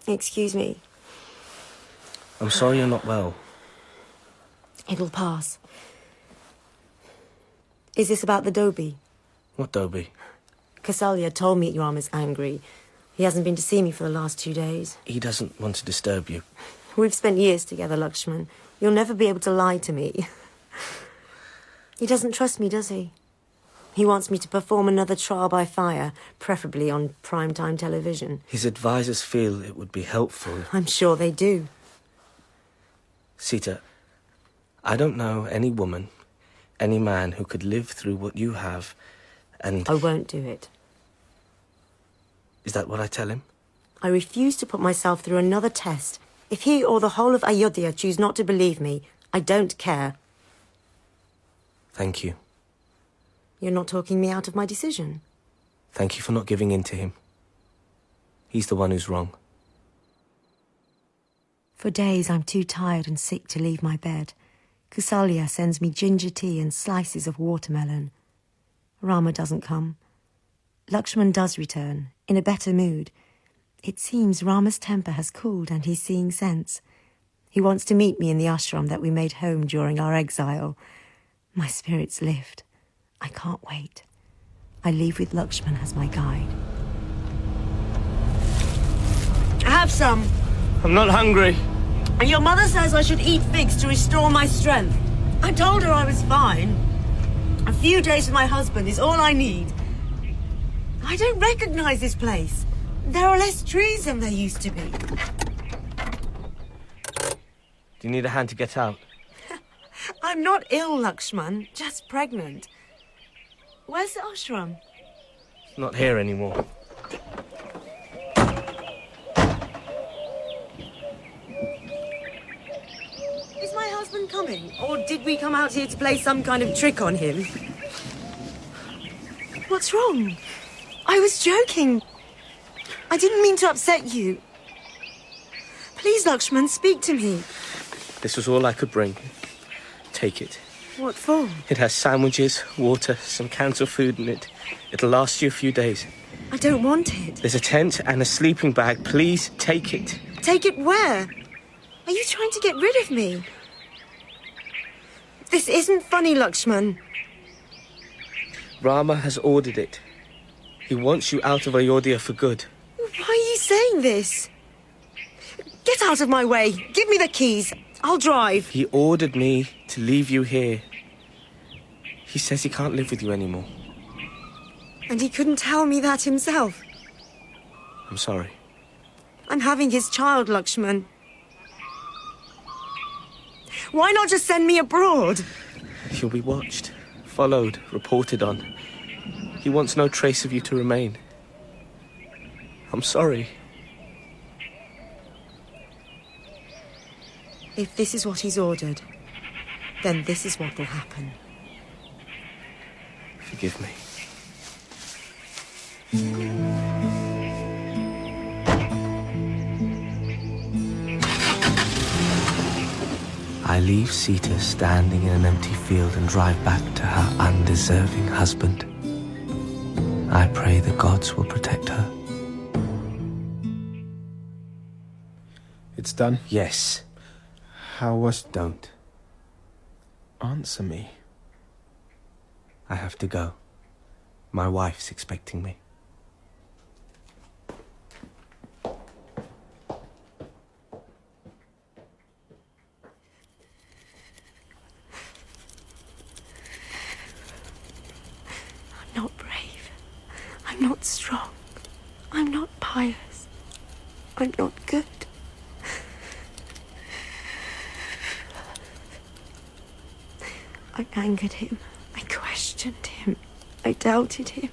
excuse me. I'm sorry you're not well. It'll pass. Is this about the Dobie? What Dobie? Kausalya told me Rama's angry. He hasn't been to see me for the last 2 days. He doesn't want to disturb you. We've spent years together, Lakshman. You'll never be able to lie to me. He doesn't trust me, does he? He wants me to perform another trial by fire, preferably on primetime television. His advisors feel it would be helpful. I'm sure they do. Sita, I don't know any woman, any man who could live through what you have, and... I won't do it. Is that what I tell him? I refuse to put myself through another test. If he or the whole of Ayodhya choose not to believe me, I don't care. Thank you. You're not talking me out of my decision. Thank you for not giving in to him. He's the one who's wrong. For days, I'm too tired and sick to leave my bed. Kausalya sends me ginger tea and slices of watermelon. Rama doesn't come. Lakshman does return, in a better mood. It seems Rama's temper has cooled and he's seeing sense. He wants to meet me in the ashram that we made home during our exile. My spirits lift. I can't wait. I leave with Lakshman as my guide. Have some. I'm not hungry. And your mother says I should eat figs to restore my strength. I told her I was fine. A few days with my husband is all I need. I don't recognize this place. There are less trees than there used to be. Do you need a hand to get out? I'm not ill, Lakshman, just pregnant. Where's the ashram? It's not here anymore. Is my husband coming? Or did we come out here to play some kind of trick on him? What's wrong? I was joking. I didn't mean to upset you. Please, Lakshman, speak to me. This was all I could bring. Take it. What for? It has sandwiches, water, some cans of food in it. It'll last you a few days. I don't want it. There's a tent and a sleeping bag. Please take it. Take it where? Are you trying to get rid of me? This isn't funny, Lakshman. Rama has ordered it. He wants you out of Ayodhya for good. Why are you saying this? Get out of my way. Give me the keys. I'll drive. He ordered me to leave you here. He says he can't live with you anymore. And he couldn't tell me that himself. I'm sorry. I'm having his child, Lakshman. Why not just send me abroad? You'll be watched, followed, reported on. He wants no trace of you to remain. I'm sorry. If this is what he's ordered, then this is what will happen. Forgive me. I leave Sita standing in an empty field and drive back to her undeserving husband. I pray the gods will protect her. It's done? Yes. How was... Don't. Answer me. I have to go. My wife's expecting me. I'm not brave. I'm not strong. I'm not pious. I'm not good. I angered him. I questioned him. I doubted him.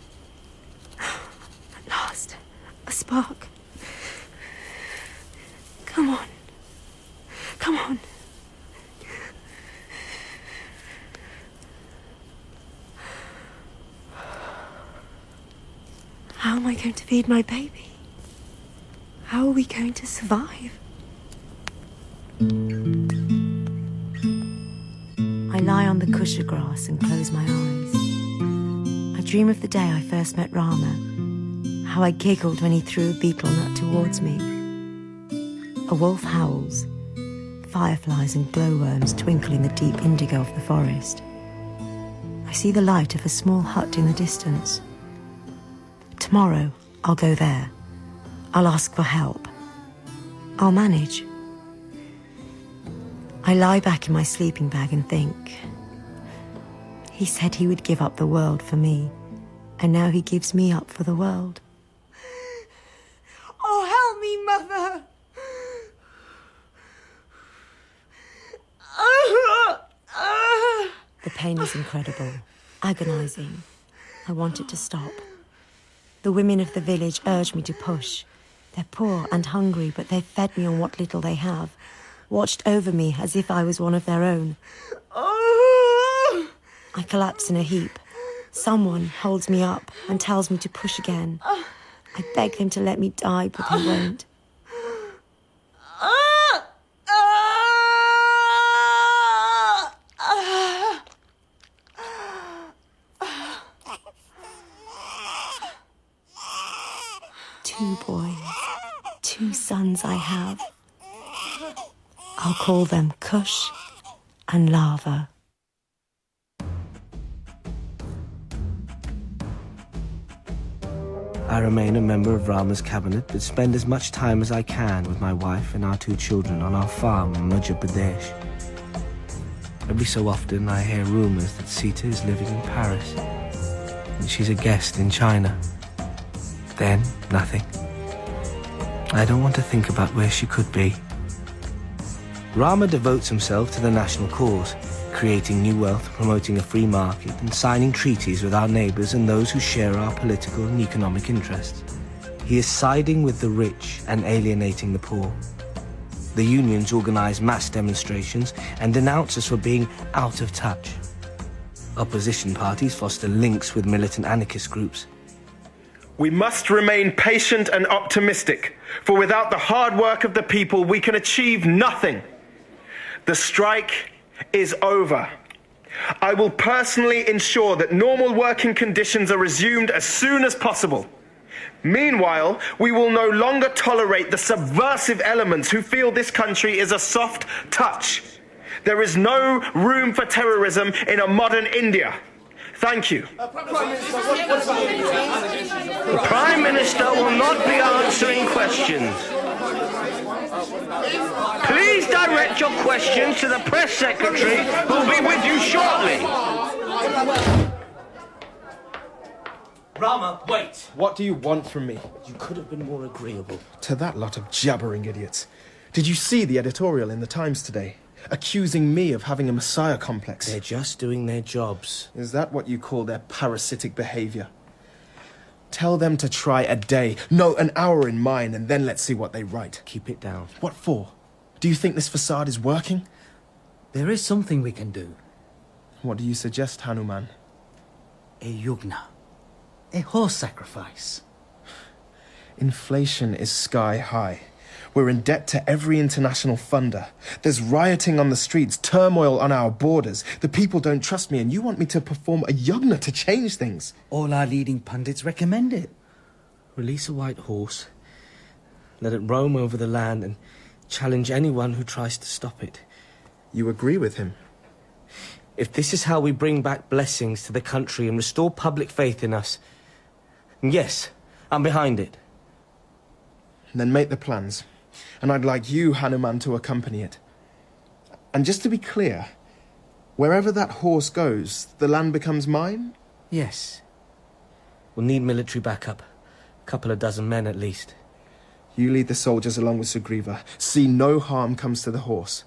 At last, a spark. Come on. Come on. How am I going to feed my baby? How are we going to survive? I lie on the kusha grass and close my eyes. I dream of the day I first met Rama, how I giggled when he threw a beetle nut towards me. A wolf howls. Fireflies and glowworms twinkle in the deep indigo of the forest. I see the light of a small hut in the distance. Tomorrow, I'll go there. I'll ask for help. I'll manage. I lie back in my sleeping bag and think. He said he would give up the world for me, and now he gives me up for the world. Oh, help me, Mother! The pain is incredible, agonizing. I want it to stop. The women of the village urge me to push. They're poor and hungry, but they've fed me on what little they have, watched over me as if I was one of their own. I collapse in a heap. Someone holds me up and tells me to push again. I beg them to let me die, but they won't. Two boys, two sons I have. I'll call them Kush and Lava. I remain a member of Rama's cabinet, but spend as much time as I can with my wife and our 2 children on our farm in Madhya Pradesh. Every so often I hear rumours that Sita is living in Paris, and she's a guest in China. Then, nothing. I don't want to think about where she could be. Rama devotes himself to the national cause, creating new wealth, promoting a free market, and signing treaties with our neighbours and those who share our political and economic interests. He is siding with the rich and alienating the poor. The unions organise mass demonstrations and denounce us for being out of touch. Opposition parties foster links with militant anarchist groups. We must remain patient and optimistic, for without the hard work of the people, we can achieve nothing. The strike is over. I will personally ensure that normal working conditions are resumed as soon as possible. Meanwhile, we will no longer tolerate the subversive elements who feel this country is a soft touch. There is no room for terrorism in a modern India. Thank you. The Prime Minister will not be answering questions. Please direct your questions to the Press Secretary, who will be with you shortly. Rama, wait! What do you want from me? You could have been more agreeable. To that lot of jabbering idiots. Did you see the editorial in the Times today? Accusing me of having a messiah complex. They're just doing their jobs. Is that what you call their parasitic behaviour? Tell them to try a day, no, an hour in mine, and then let's see what they write. Keep it down. What for? Do you think this facade is working? There is something we can do. What do you suggest, Hanuman? A yugna. A horse sacrifice. Inflation is sky high. We're in debt to every international funder. There's rioting on the streets, turmoil on our borders. The people don't trust me, and you want me to perform a yagna to change things. All our leading pundits recommend it. Release a white horse. Let it roam over the land and challenge anyone who tries to stop it. You agree with him? If this is how we bring back blessings to the country and restore public faith in us, yes, I'm behind it. Then make the plans. And I'd like you, Hanuman, to accompany it. And just to be clear, wherever that horse goes, the land becomes mine? Yes. We'll need military backup. A couple of dozen men at least. You lead the soldiers along with Sugriva. See no harm comes to the horse.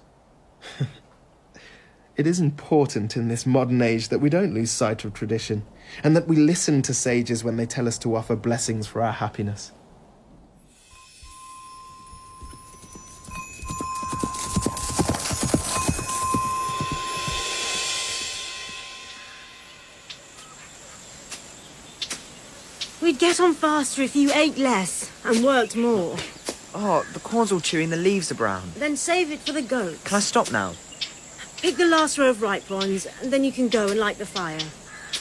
It is important in this modern age that we don't lose sight of tradition, and that we listen to sages when they tell us to offer blessings for our happiness. We'd get on faster if you ate less and worked more. Oh, the corn's all chewy and the leaves are brown. Then save it for the goats. Can I stop now? Pick the last row of ripe ones, and then you can go and light the fire.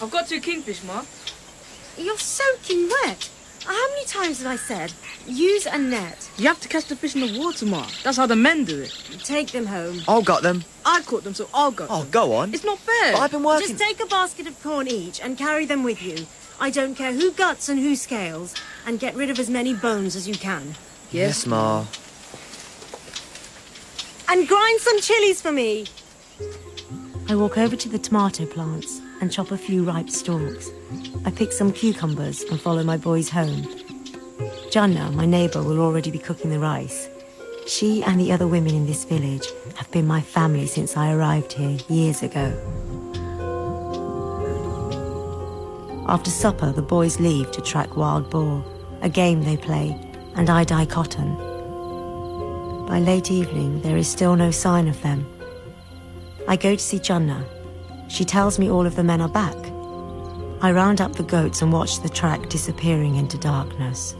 I've got 2 kingfish, Ma. You're soaking wet. How many times have I said, use a net? You have to catch the fish in the water, Ma. That's how the men do it. Take them home. I'll got them. I caught them, so I'll go. Oh, go on. It's not fair. But I've been working... Just take a basket of corn each and carry them with you. I don't care who guts and who scales, and get rid of as many bones as you can. Yes, Ma. And grind some chilies for me. I walk over to the tomato plants and chop a few ripe stalks. I pick some cucumbers and follow my boys home. Janna, my neighbour, will already be cooking the rice. She and the other women in this village have been my family since I arrived here years ago. After supper, the boys leave to track wild boar, a game they play, and I dye cotton. By late evening, there is still no sign of them. I go to see Janna. She tells me all of the men are back. I round up the goats and watch the track disappearing into darkness.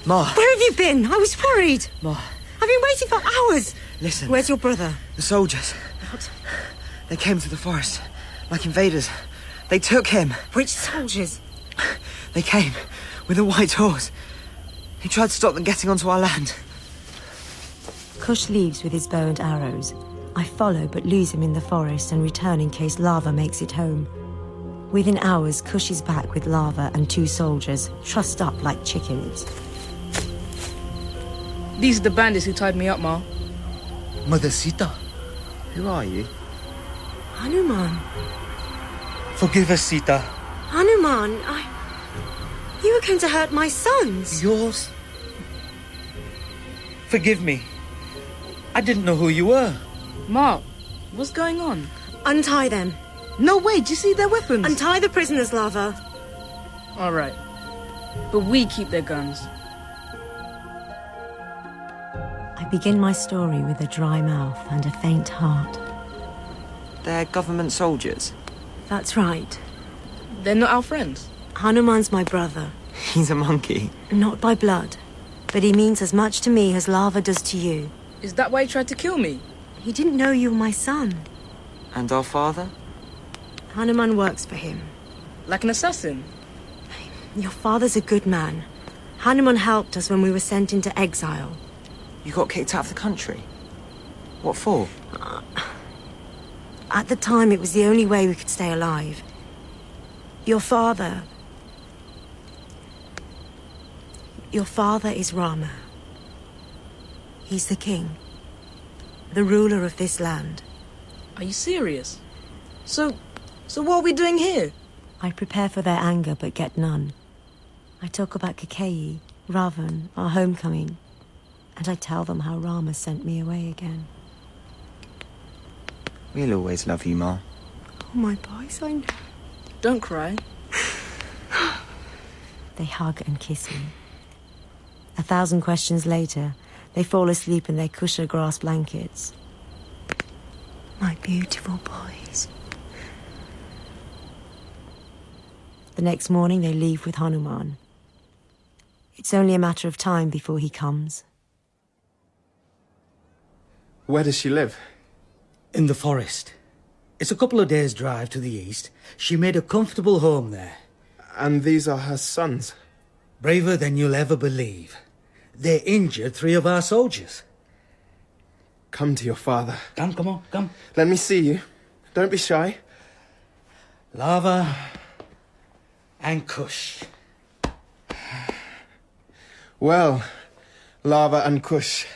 Ma! Where have you been? I was worried. Ma. I've been waiting for hours. Listen. Where's your brother? The soldiers. What? They came through the forest, like invaders. They took him. Which soldiers? They came with a white horse. He tried to stop them getting onto our land. Kush leaves with his bow and arrows. I follow but lose him in the forest and return in case Lava makes it home. Within hours, Kush is back with Lava and 2 soldiers, trussed up like chickens. These are the bandits who tied me up, Ma. Mother Sita, who are you? Hanuman. Forgive us, Sita. Hanuman, You were going to hurt my sons. Yours? Forgive me. I didn't know who you were. Ma, what's going on? Untie them. No way, do you see their weapons? Untie the prisoners, Lava. All right. But we keep their guns. I begin my story with a dry mouth and a faint heart. They're government soldiers. That's right. They're not our friends. Hanuman's my brother. He's a monkey. Not by blood, but he means as much to me as Lava does to you. Is that why he tried to kill me? He didn't know you were my son. And our father? Hanuman works for him. Like an assassin? Your father's a good man. Hanuman helped us when we were sent into exile. You got kicked out of the country? What for? At the time, it was the only way we could stay alive. Your father is Rama. He's the king. The ruler of this land. Are you serious? So what are we doing here? I prepare for their anger, but get none. I talk about Kakeyi, Ravan, our homecoming, and I tell them how Rama sent me away again. We'll always love you, Ma. Oh, my boys, I know. Don't cry. They hug and kiss me. 1,000 questions later, they fall asleep in their kusha grass blankets. My beautiful boys. The next morning, they leave with Hanuman. It's only a matter of time before he comes. Where does she live? In the forest. It's a couple of days' drive to the east. She made a comfortable home there. And these are her sons? Braver than you'll ever believe. They injured 3 of our soldiers. Come to your father. Come on, come. Let me see you. Don't be shy. Lava and Kush. Well, Lava and Kush,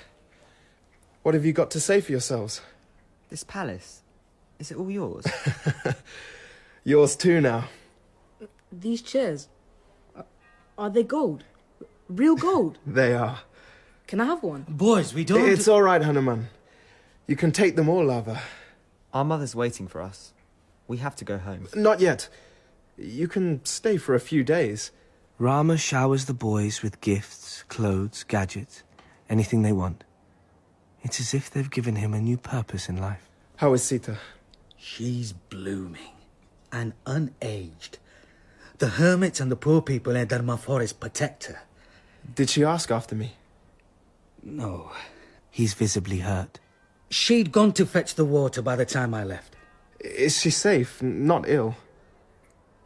what have you got to say for yourselves? This palace, is it all yours? Yours too now. These chairs, are they gold? Real gold? They are. Can I have one? Boys, we don't... It's all right, Hanuman. You can take them all, Lava. Our mother's waiting for us. We have to go home. Not yet. You can stay for a few days. Rama showers the boys with gifts, clothes, gadgets, anything they want. It's as if they've given him a new purpose in life. How is Sita? She's blooming and unaged. The hermits and the poor people in Dharma forest protect her. Did she ask after me? No. He's visibly hurt. She'd gone to fetch the water by the time I left. Is she safe? Not ill?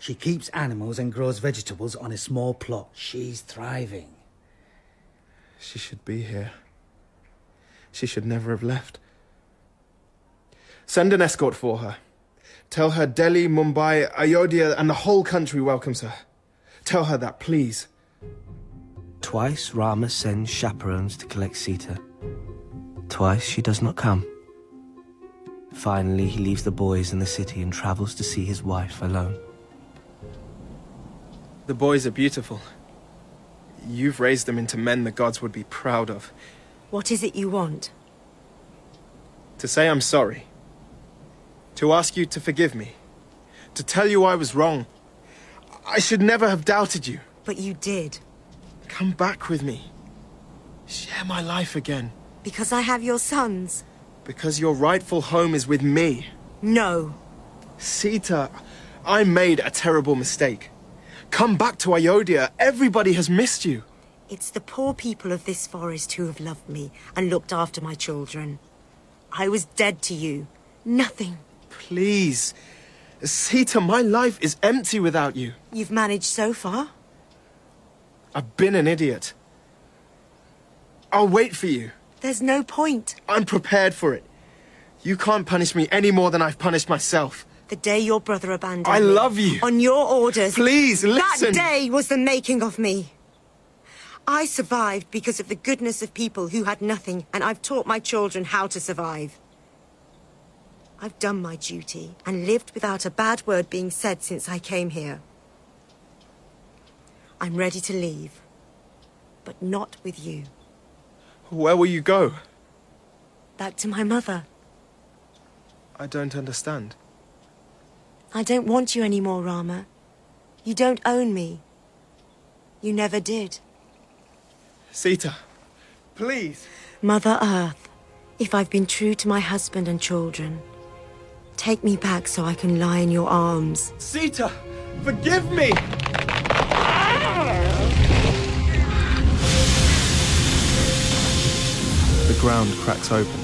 She keeps animals and grows vegetables on a small plot. She's thriving. She should be here. She should never have left. Send an escort for her. Tell her Delhi, Mumbai, Ayodhya, and the whole country welcomes her. Tell her that, please. Twice Rama sends chaperones to collect Sita. Twice she does not come. Finally, he leaves the boys in the city and travels to see his wife alone. The boys are beautiful. You've raised them into men the gods would be proud of. What is it you want? To say I'm sorry. To ask you to forgive me. To tell you I was wrong. I should never have doubted you. But you did. Come back with me. Share my life again. Because I have your sons. Because your rightful home is with me. No. Sita, I made a terrible mistake. Come back to Ayodhya. Everybody has missed you. It's the poor people of this forest who have loved me and looked after my children. I was dead to you. Nothing. Please. Sita, my life is empty without you. You've managed so far? I've been an idiot. I'll wait for you. There's no point. I'm prepared for it. You can't punish me any more than I've punished myself. The day your brother abandoned me. I love you. On your orders. Please, listen. That day was the making of me. I survived because of the goodness of people who had nothing, and I've taught my children how to survive. I've done my duty and lived without a bad word being said since I came here. I'm ready to leave, but not with you. Where will you go? Back to my mother. I don't understand. I don't want you anymore, Rama. You don't own me. You never did. Sita, please. Mother Earth, if I've been true to my husband and children, take me back so I can lie in your arms. Sita, forgive me! The ground cracks open.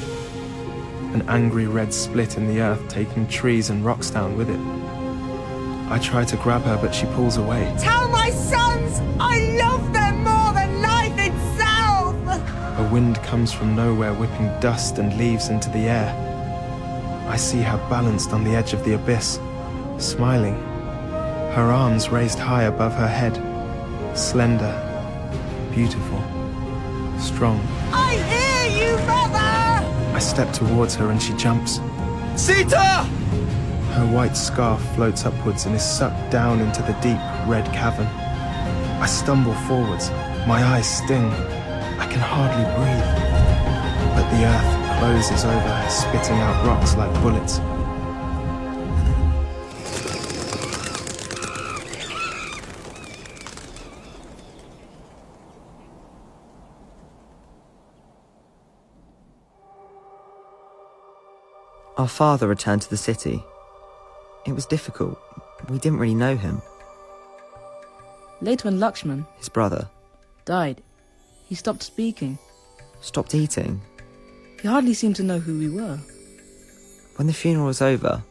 An angry red split in the earth, taking trees and rocks down with it. I try to grab her, but she pulls away. Tell my sons I love them more than life itself! A wind comes from nowhere, whipping dust and leaves into the air. I see her balanced on the edge of the abyss, smiling, her arms raised high above her head, slender, beautiful, strong. I hear you, Mother! I step towards her and she jumps. Sita! Her white scarf floats upwards and is sucked down into the deep, red cavern. I stumble forwards, my eyes sting. I can hardly breathe. But the earth closes over her, spitting out rocks like bullets. Our father returned to the city. It was difficult. We didn't really know him. Later when Lakshman, His brother, died, he stopped speaking. stopped eating. He hardly seemed to know who we were. When the funeral was over,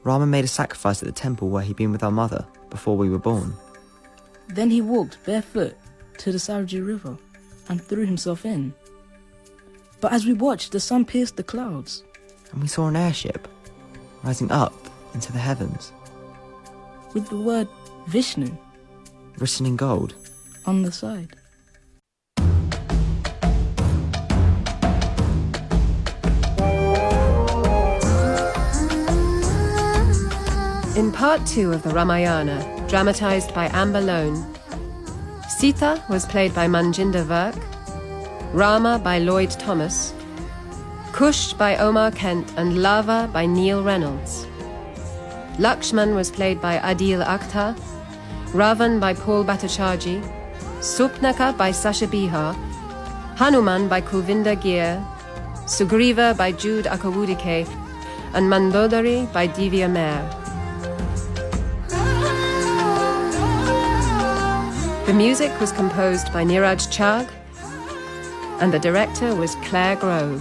Rama made a sacrifice at the temple where he'd been with our mother before we were born. Then he walked barefoot to the Sarji River and threw himself in. But as we watched, the sun pierced the clouds. And we saw an airship rising up into the heavens, with the word Vishnu written in gold on the side. In part 2 of the Ramayana, dramatized by Amber Lone, Sita was played by Manjinder Virk, Rama by Lloyd Thomas, Kush by Omar Kent, and Lava by Neil Reynolds. Lakshman was played by Adil Akhtar, Ravan by Paul Bhattacharjee, Supnaka by Sasha Bihar, Hanuman by Kulvinder Gier, Sugriva by Jude Akawudike, and Mandodari by Divya Mayer. The music was composed by Niraj Chagh, and the director was Claire Grove.